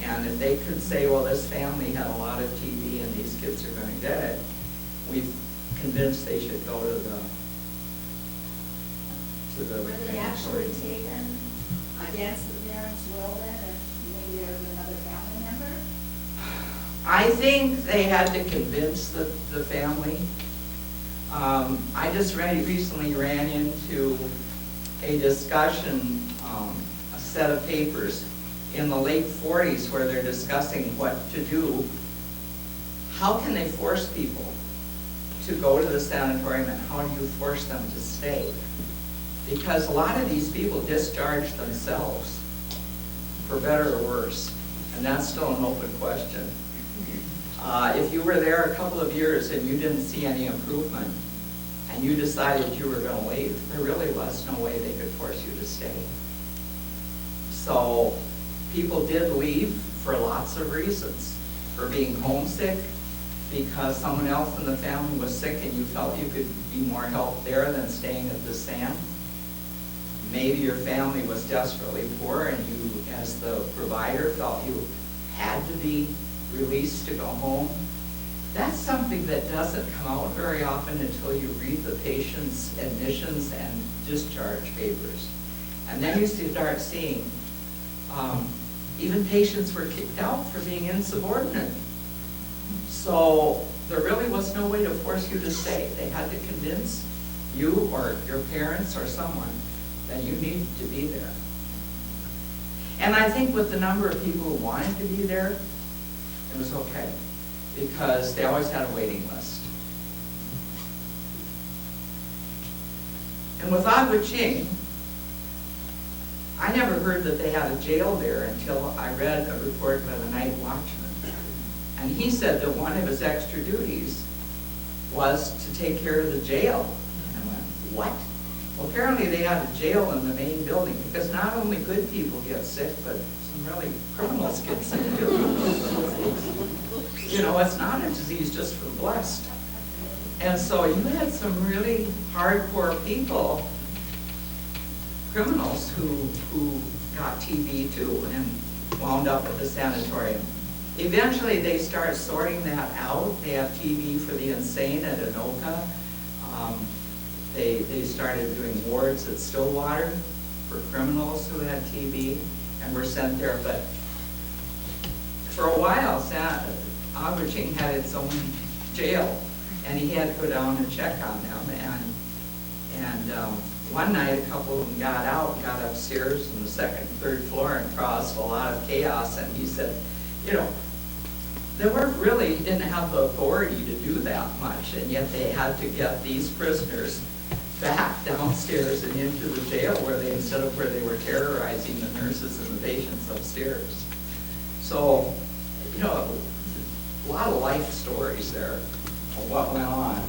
And if they could say, well, this family had a lot of TB and these kids are going to get it, we've convinced they should go to the Were they actually taken against the parents' will then, if maybe there was another family member? I think they had to convince the family. I just recently ran into a discussion, a set of papers in the late 40s where they're discussing what to do. How can they force people to go to the sanatorium, and how do you force them to stay? Because a lot of these people discharge themselves, for better or worse, and that's still an open question. If you were there a couple of years and you didn't see any improvement, and you decided you were going to leave, there really was no way they could force you to stay. So people did leave for lots of reasons. For being homesick, because someone else in the family was sick and you felt you could be more help there than staying at the SAN. Maybe your family was desperately poor and you, as the provider, felt you had to be released to go home. That's something that doesn't come out very often until you read the patient's admissions and discharge papers. And then you start seeing even patients were kicked out for being insubordinate. So there really was no way to force you to stay. They had to convince you or your parents or someone that you needed to be there. And I think with the number of people who wanted to be there, it was okay, because they always had a waiting list. And with Gwa Ching, I never heard that they had a jail there until I read a report by the night watchman. And he said that one of his extra duties was to take care of the jail. And I went, what? Well, apparently they had a jail in the main building, because not only good people get sick, but some really criminals get sick too. You know, it's not a disease just for the blessed. And so you had some really hardcore people, criminals, who got TB too and wound up at the sanatorium. Eventually they start sorting that out. They have TB for the insane at Anoka. They started doing wards at Stillwater for criminals who had TB and were sent there. But for a while, Gwa Ching had its own jail, and he had to go down and check on them. And one night, a couple of them got out and got upstairs on the second and third floor and caused a lot of chaos. And he said, you know, they weren't really, didn't have the authority to do that much, and yet they had to get these prisoners back downstairs and into the jail instead of where they were terrorizing the nurses and the patients upstairs. So, you know, a lot of life stories there of what went on.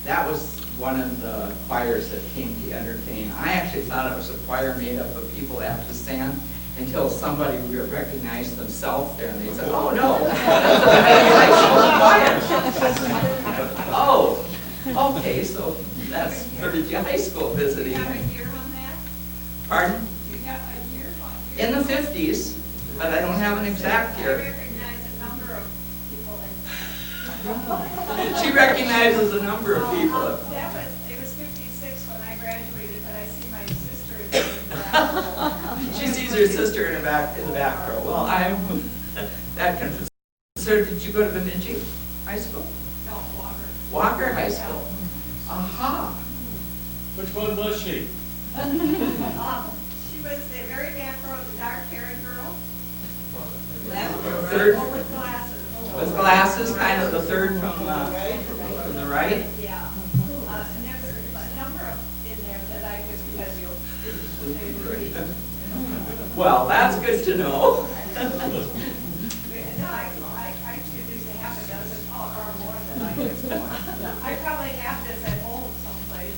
That was one of the choirs that came to entertain. I actually thought it was a choir made up of people that have to stand until somebody recognized themselves there, and they said, "Oh no, that's the high school choir." Oh, okay, so that's for the high school visiting. You have a year on that? Pardon? You have a year on? In the 50s, but I don't have an exact I year. recognize a number of people She recognizes a number of people. it was 56 when I graduated, but I see my sister is in the She sees her sister in the back row. Well, I'm that confused. So did you go to Bemidji High School? No, Walker. Walker High School. Aha. Which one was she? She was the very back row, the dark-haired girl. Third. Oh, with glasses. With glasses, kind of the third from the right. Yeah. And there was a number of in there that I was because you. Well, that's good to know. No, I introduced a half a dozen, or more than I did. I probably have this at home someplace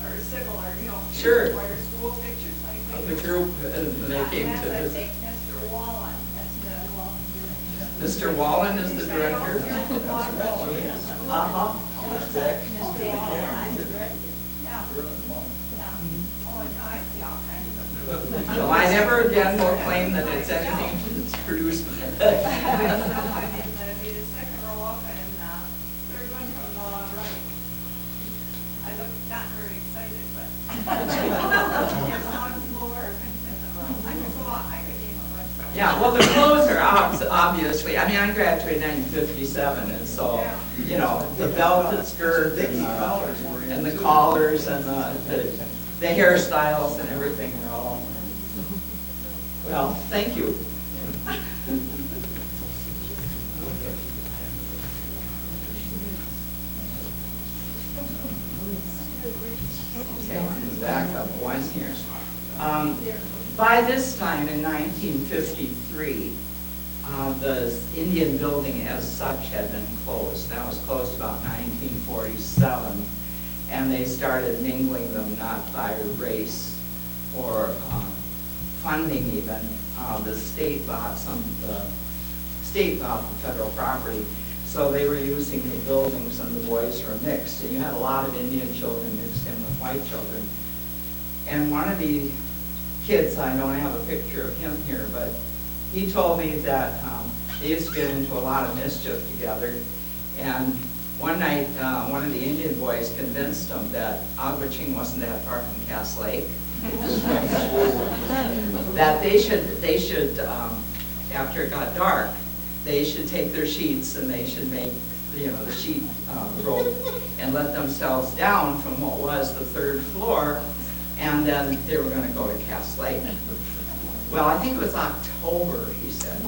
or similar, you know. Sure. Where school pictures like Of this. the group, and they came And to that's, I visit. think, Mr. Wallen, that's the Wallen. Mr. Wallen is the director. Uh-huh. Well, I never again will claim that it's anything that's produced. I mean, the second row up and third one from the right. I look not very excited, but. It's on the floor. I could go on, I could name a bunch. Yeah, well, the clothes are obviously, I mean, I graduated in 1957, and so, you know, the belted skirt and the collars and the hairstyles and everything are all, well, thank you. Okay, back up one here. By this time in 1953, the Indian building as such had been closed. That was closed about 1947, and they started mingling them not by race or funding even. The state bought the federal property, so they were using the buildings and the boys were mixed, and you had a lot of Indian children mixed in with white children. And one of the kids, I don't have a picture of him here, but he told me that they used to get into a lot of mischief together. And one night, one of the Indian boys convinced him that Gwa Ching wasn't that far from Cass Lake. That they should, after it got dark, they should take their sheets and they should make, the sheet rope and let themselves down from what was the third floor, and then they were going to go to Cass Lake. Well, I think it was October, he said.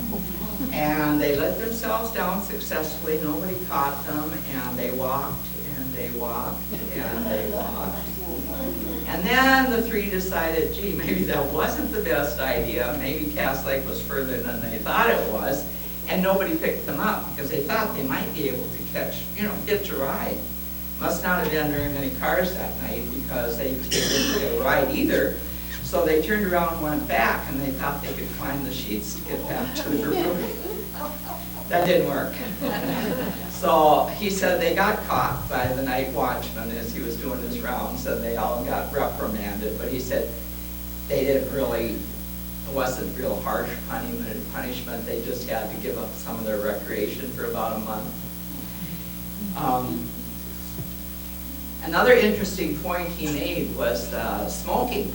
And they let themselves down successfully. Nobody caught them, and they walked, and they walked, and they walked. And then the three decided, gee, maybe that wasn't the best idea. Maybe Cass Lake was further than they thought it was. And nobody picked them up because they thought they might be able to hitch a ride. Must not have been very many cars that night because they didn't get a ride either. So they turned around and went back, and they thought they could climb the sheets to get back to their room. That didn't work. So he said they got caught by the night watchman as he was doing his rounds, and they all got reprimanded. But he said they didn't really, it wasn't real harsh punishment. They just had to give up some of their recreation for about a month. Another interesting point he made was smoking,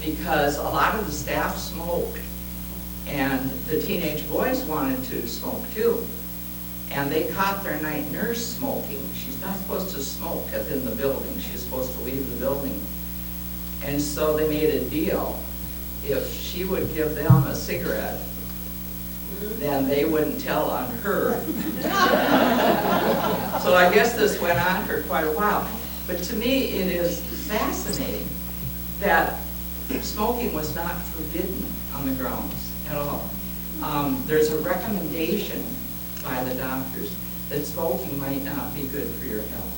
because a lot of the staff smoked, and the teenage boys wanted to smoke too. And they caught their night nurse smoking. She's not supposed to smoke within the building. She's supposed to leave the building. And so they made a deal. If she would give them a cigarette, then they wouldn't tell on her. So I guess this went on for quite a while. But to me, it is fascinating that smoking was not forbidden on the grounds at all. There's a recommendation by the doctors that smoking might not be good for your health.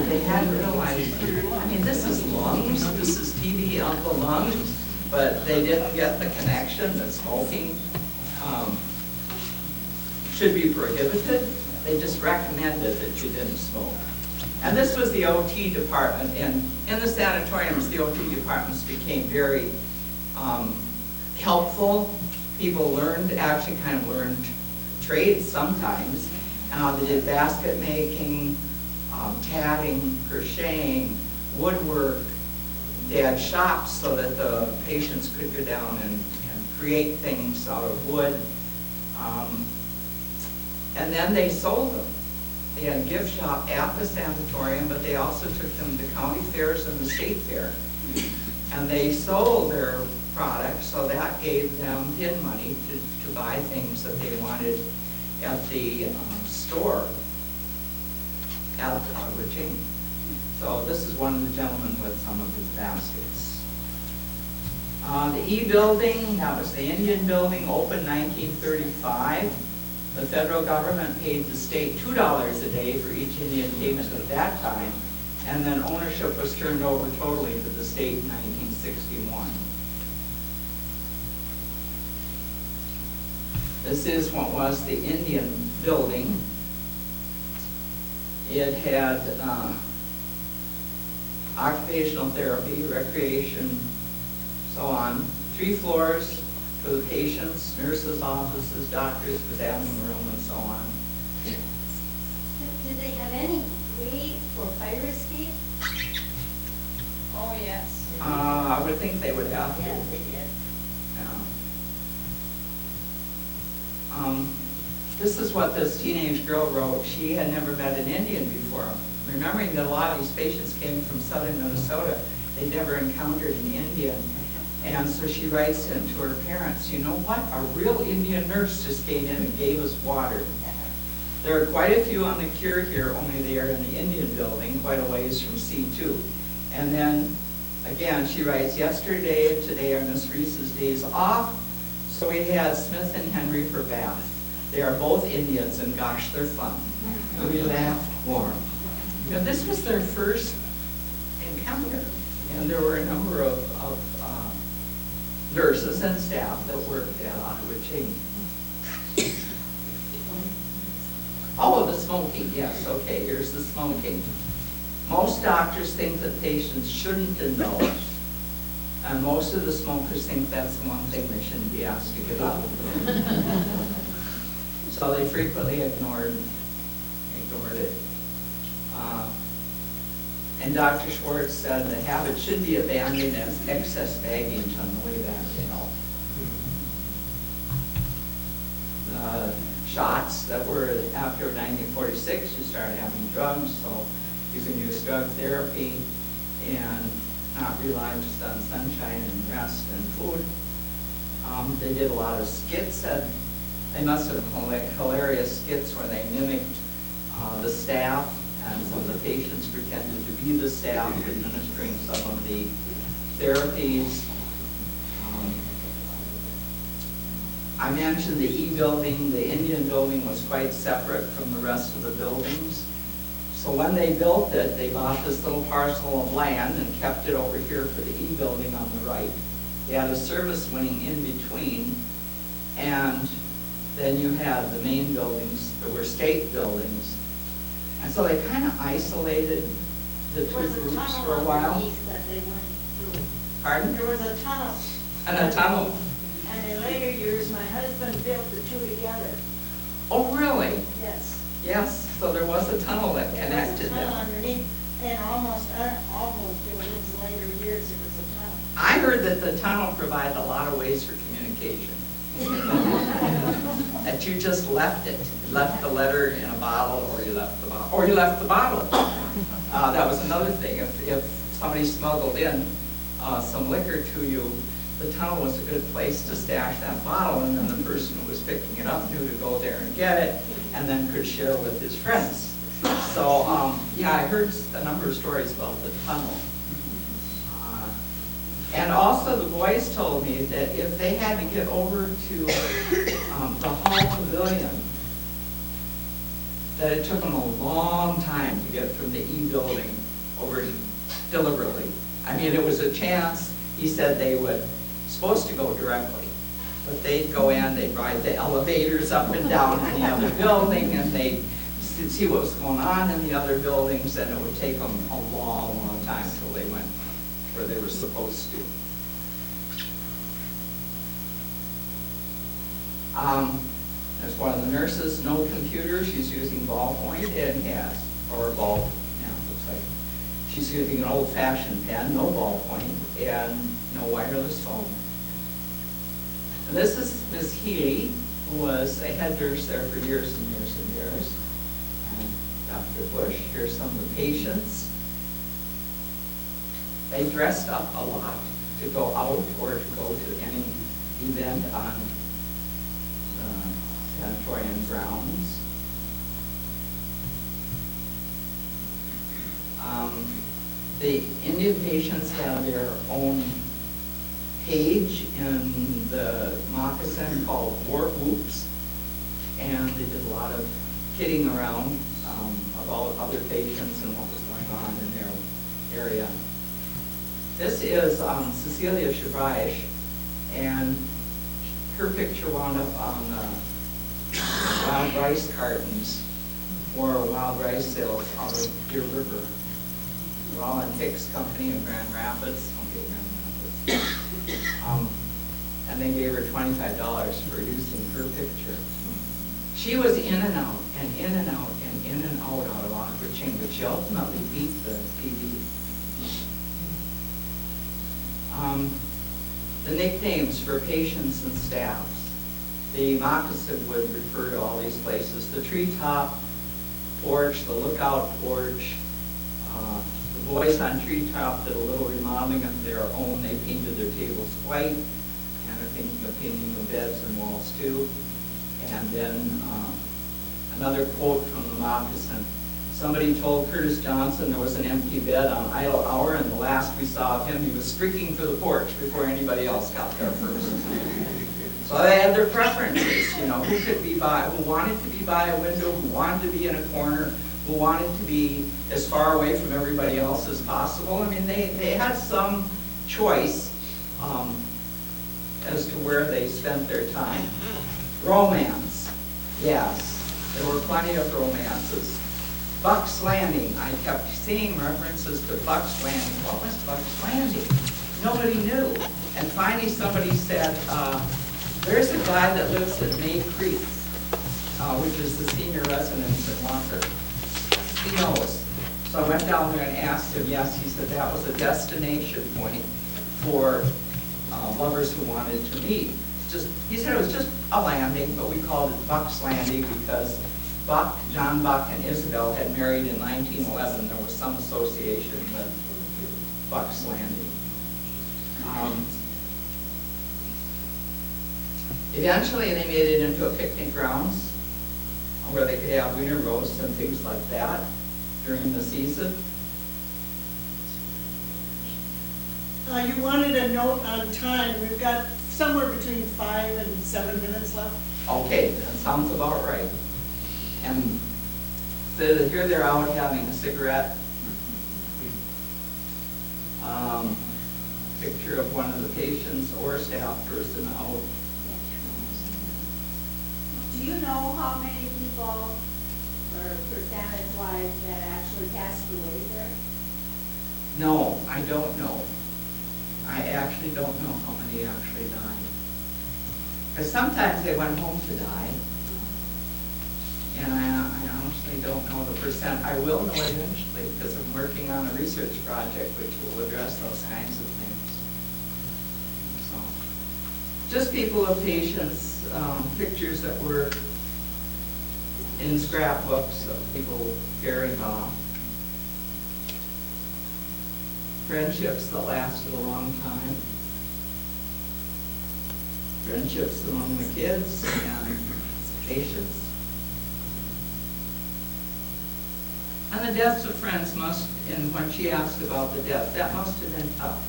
They hadn't realized, I mean, this is lungs, this is TB of the lungs, but they didn't get the connection that smoking should be prohibited. They just recommended that you didn't smoke. And this was the OT department, and in the sanatoriums, the OT departments became very helpful. People actually kind of learned trades sometimes. They did basket making, tatting, crocheting, woodwork. They had shops so that the patients could go down and create things out of wood. And then they sold them. They had a gift shop at the sanatorium, but they also took them to county fairs and the state fair. And they sold their products, so that gave them pin money to buy things that they wanted at the store at Gwa Ching. So this is one of the gentlemen with some of his baskets. The E building, that was the Indian building, opened 1935. The federal government paid the state $2 a day for each Indian payment at that time, and then ownership was turned over totally to the state in 1961. This is what was the Indian building. It had occupational therapy, recreation, so on. 3 floors for the patients, nurses' offices, doctors' examining room, and so on. Did they have any way for fire escape? Oh, yes. I would think they would have to. Yeah, they did. This is what this teenage girl wrote. She had never met an Indian before. Remembering that a lot of these patients came from southern Minnesota, they'd never encountered an Indian. And so she writes in to her parents, you know what, a real Indian nurse just came in and gave us water. There are quite a few on the cure here, only they are in the Indian building, quite a ways from C2. And then, again, she writes, yesterday and today are Miss Reese's days off, so we had Smith and Henry for Bath. They are both Indians, and gosh, they're fun. And we laughed warm. You know, this was their first encounter, and there were a number of nurses and staff that worked at Gwa Ching. Oh, the smoking, yes, okay, here's the smoking. Most doctors think that patients shouldn't indulge, and most of the smokers think that's the one thing they shouldn't be asked to give up. So they frequently ignored it. And Dr. Schwartz said the habit should be abandoned as excess baggage on the way back to health. The shots that were after 1946, you started having drugs, so you can use drug therapy and not rely just on sunshine and rest and food. They did a lot of skits, and they must have hilarious skits where they mimicked the staff, and some of the patients pretended to be the staff administering some of the therapies. I mentioned the E building. The Indian building was quite separate from the rest of the buildings. So when they built it, they bought this little parcel of land and kept it over here for the E building on the right. They had a service wing in between, and then you had the main buildings that were state buildings. And so they kind of isolated the two groups for a while. That they went through. Pardon? There was a tunnel. And a tunnel. And in later years, my husband built the two together. Oh, really? Yes. Yes, so there was a tunnel that There was connected a tunnel them. underneath, and almost it was in later years, it was a tunnel. I heard that the tunnel provided a lot of ways for communication. That you just left it, you left the letter in a bottle, or you left the bottle, or you left the bottle. That was another thing, if somebody smuggled in some liquor to you, the tunnel was a good place to stash that bottle, and then the person who was picking it up knew to go there and get it, and then could share with his friends. So, yeah, I heard a number of stories about the tunnel. And also the boys told me that if they had to get over to the Hall Pavilion, that it took them a long time to get from the E building over deliberately. I mean, it was a chance, he said they would, supposed to go directly, but they'd go in, they'd ride the elevators up and down in the other building, and they'd see what was going on in the other buildings, and it would take them a long, long time until they went where they were supposed to. There's one of the nurses, no computer, she's using ballpoint and has, or ball, yeah, looks like. She's using an old-fashioned pen, no ballpoint, and no wireless phone. And this is Ms. Healy, who was a head nurse there for years and years and years. And Dr. Bush, here's some of the patients. They dressed up a lot to go out or to go to any event on the sanatorium grounds. The Indian patients have their own page in the moccasin called War Whoops, and they did a lot of kidding around about other patients and what was going on in their area. This is Cecilia Shabraish, and her picture wound up on wild rice cartons or wild rice sales out of Deer River. Rollin Hicks Company in Grand Rapids, and they gave her $25 for using her picture. She was in and out, and in and out, and in and out of Gwa Ching, but she ultimately beat the TV. The nicknames for patients and staffs. The moccasin would refer to all these places. The treetop porch, the lookout porch. The boys on treetop did a little remodeling of their own. They painted their tables white, and are thinking of painting the beds and walls too. And then another quote from the moccasin. Somebody told Curtis Johnson there was an empty bed on idle hour, and the last we saw of him, he was streaking for the porch before anybody else got there first. So they had their preferences, you know, who could be by, who wanted to be by a window, who wanted to be in a corner, who wanted to be as far away from everybody else as possible. I mean, they had some choice as to where they spent their time. Romance, yes, there were plenty of romances. Buck's Landing, I kept seeing references to Buck's Landing. What was Buck's Landing? Nobody knew. And finally somebody said, there's a guy that lives at May Creek, which is the senior residence in Walker. He knows. So I went down there and asked him, yes, he said that was a destination point for lovers who wanted to meet. He said it was just a landing, but we called it Buck's Landing because Buck, John Buck and Isabel had married in 1911. There was some association with Buck's Landing. Eventually they made it into a picnic grounds where they could have winter roasts and things like that during the season. You wanted a note on time. We've got somewhere between 5 and 7 minutes left. Okay, that sounds about right. And so here they're out having a cigarette. Picture of one of the patients or staff person out. Do you know how many people, or percentage-wise, that actually passed away there? No, I don't know. I actually don't know how many actually died. Because sometimes they went home to die. And I honestly don't know the percent. I will know eventually because I'm working on a research project which will address those kinds of things. So, just people of patience, pictures that were in scrapbooks of people carrying on. Friendships that lasted a long time. Friendships among the kids and patients. And the deaths of friends must, and when she asked about the death, that must have been tough.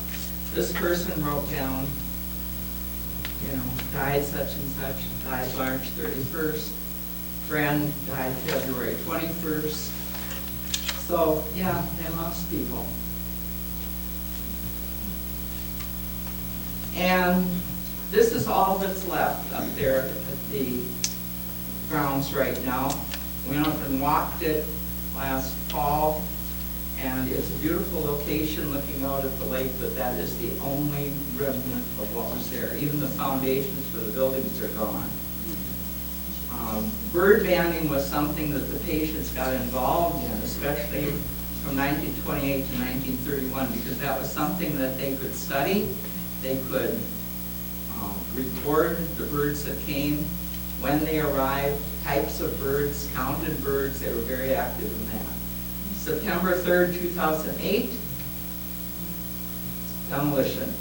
This person wrote down, died such and such, died March 31st. Friend died February 21st. So, yeah, they lost people. And this is all that's left up there at the grounds right now. We went up and walked it last fall, and it's a beautiful location looking out at the lake, but that is the only remnant of what was there. Even the foundations for the buildings are gone. Bird banding was something that the patients got involved in, especially from 1928 to 1931, because that was something that they could study. They could record the birds that came, when they arrived, types of birds, counted birds. They were very active in that. September 3rd, 2008, demolition.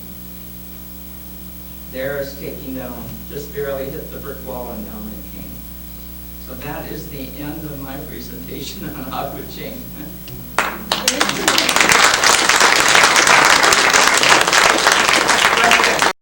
Theirs taking down, just barely hit the brick wall and down it came. So that is the end of my presentation on Gwa Ching.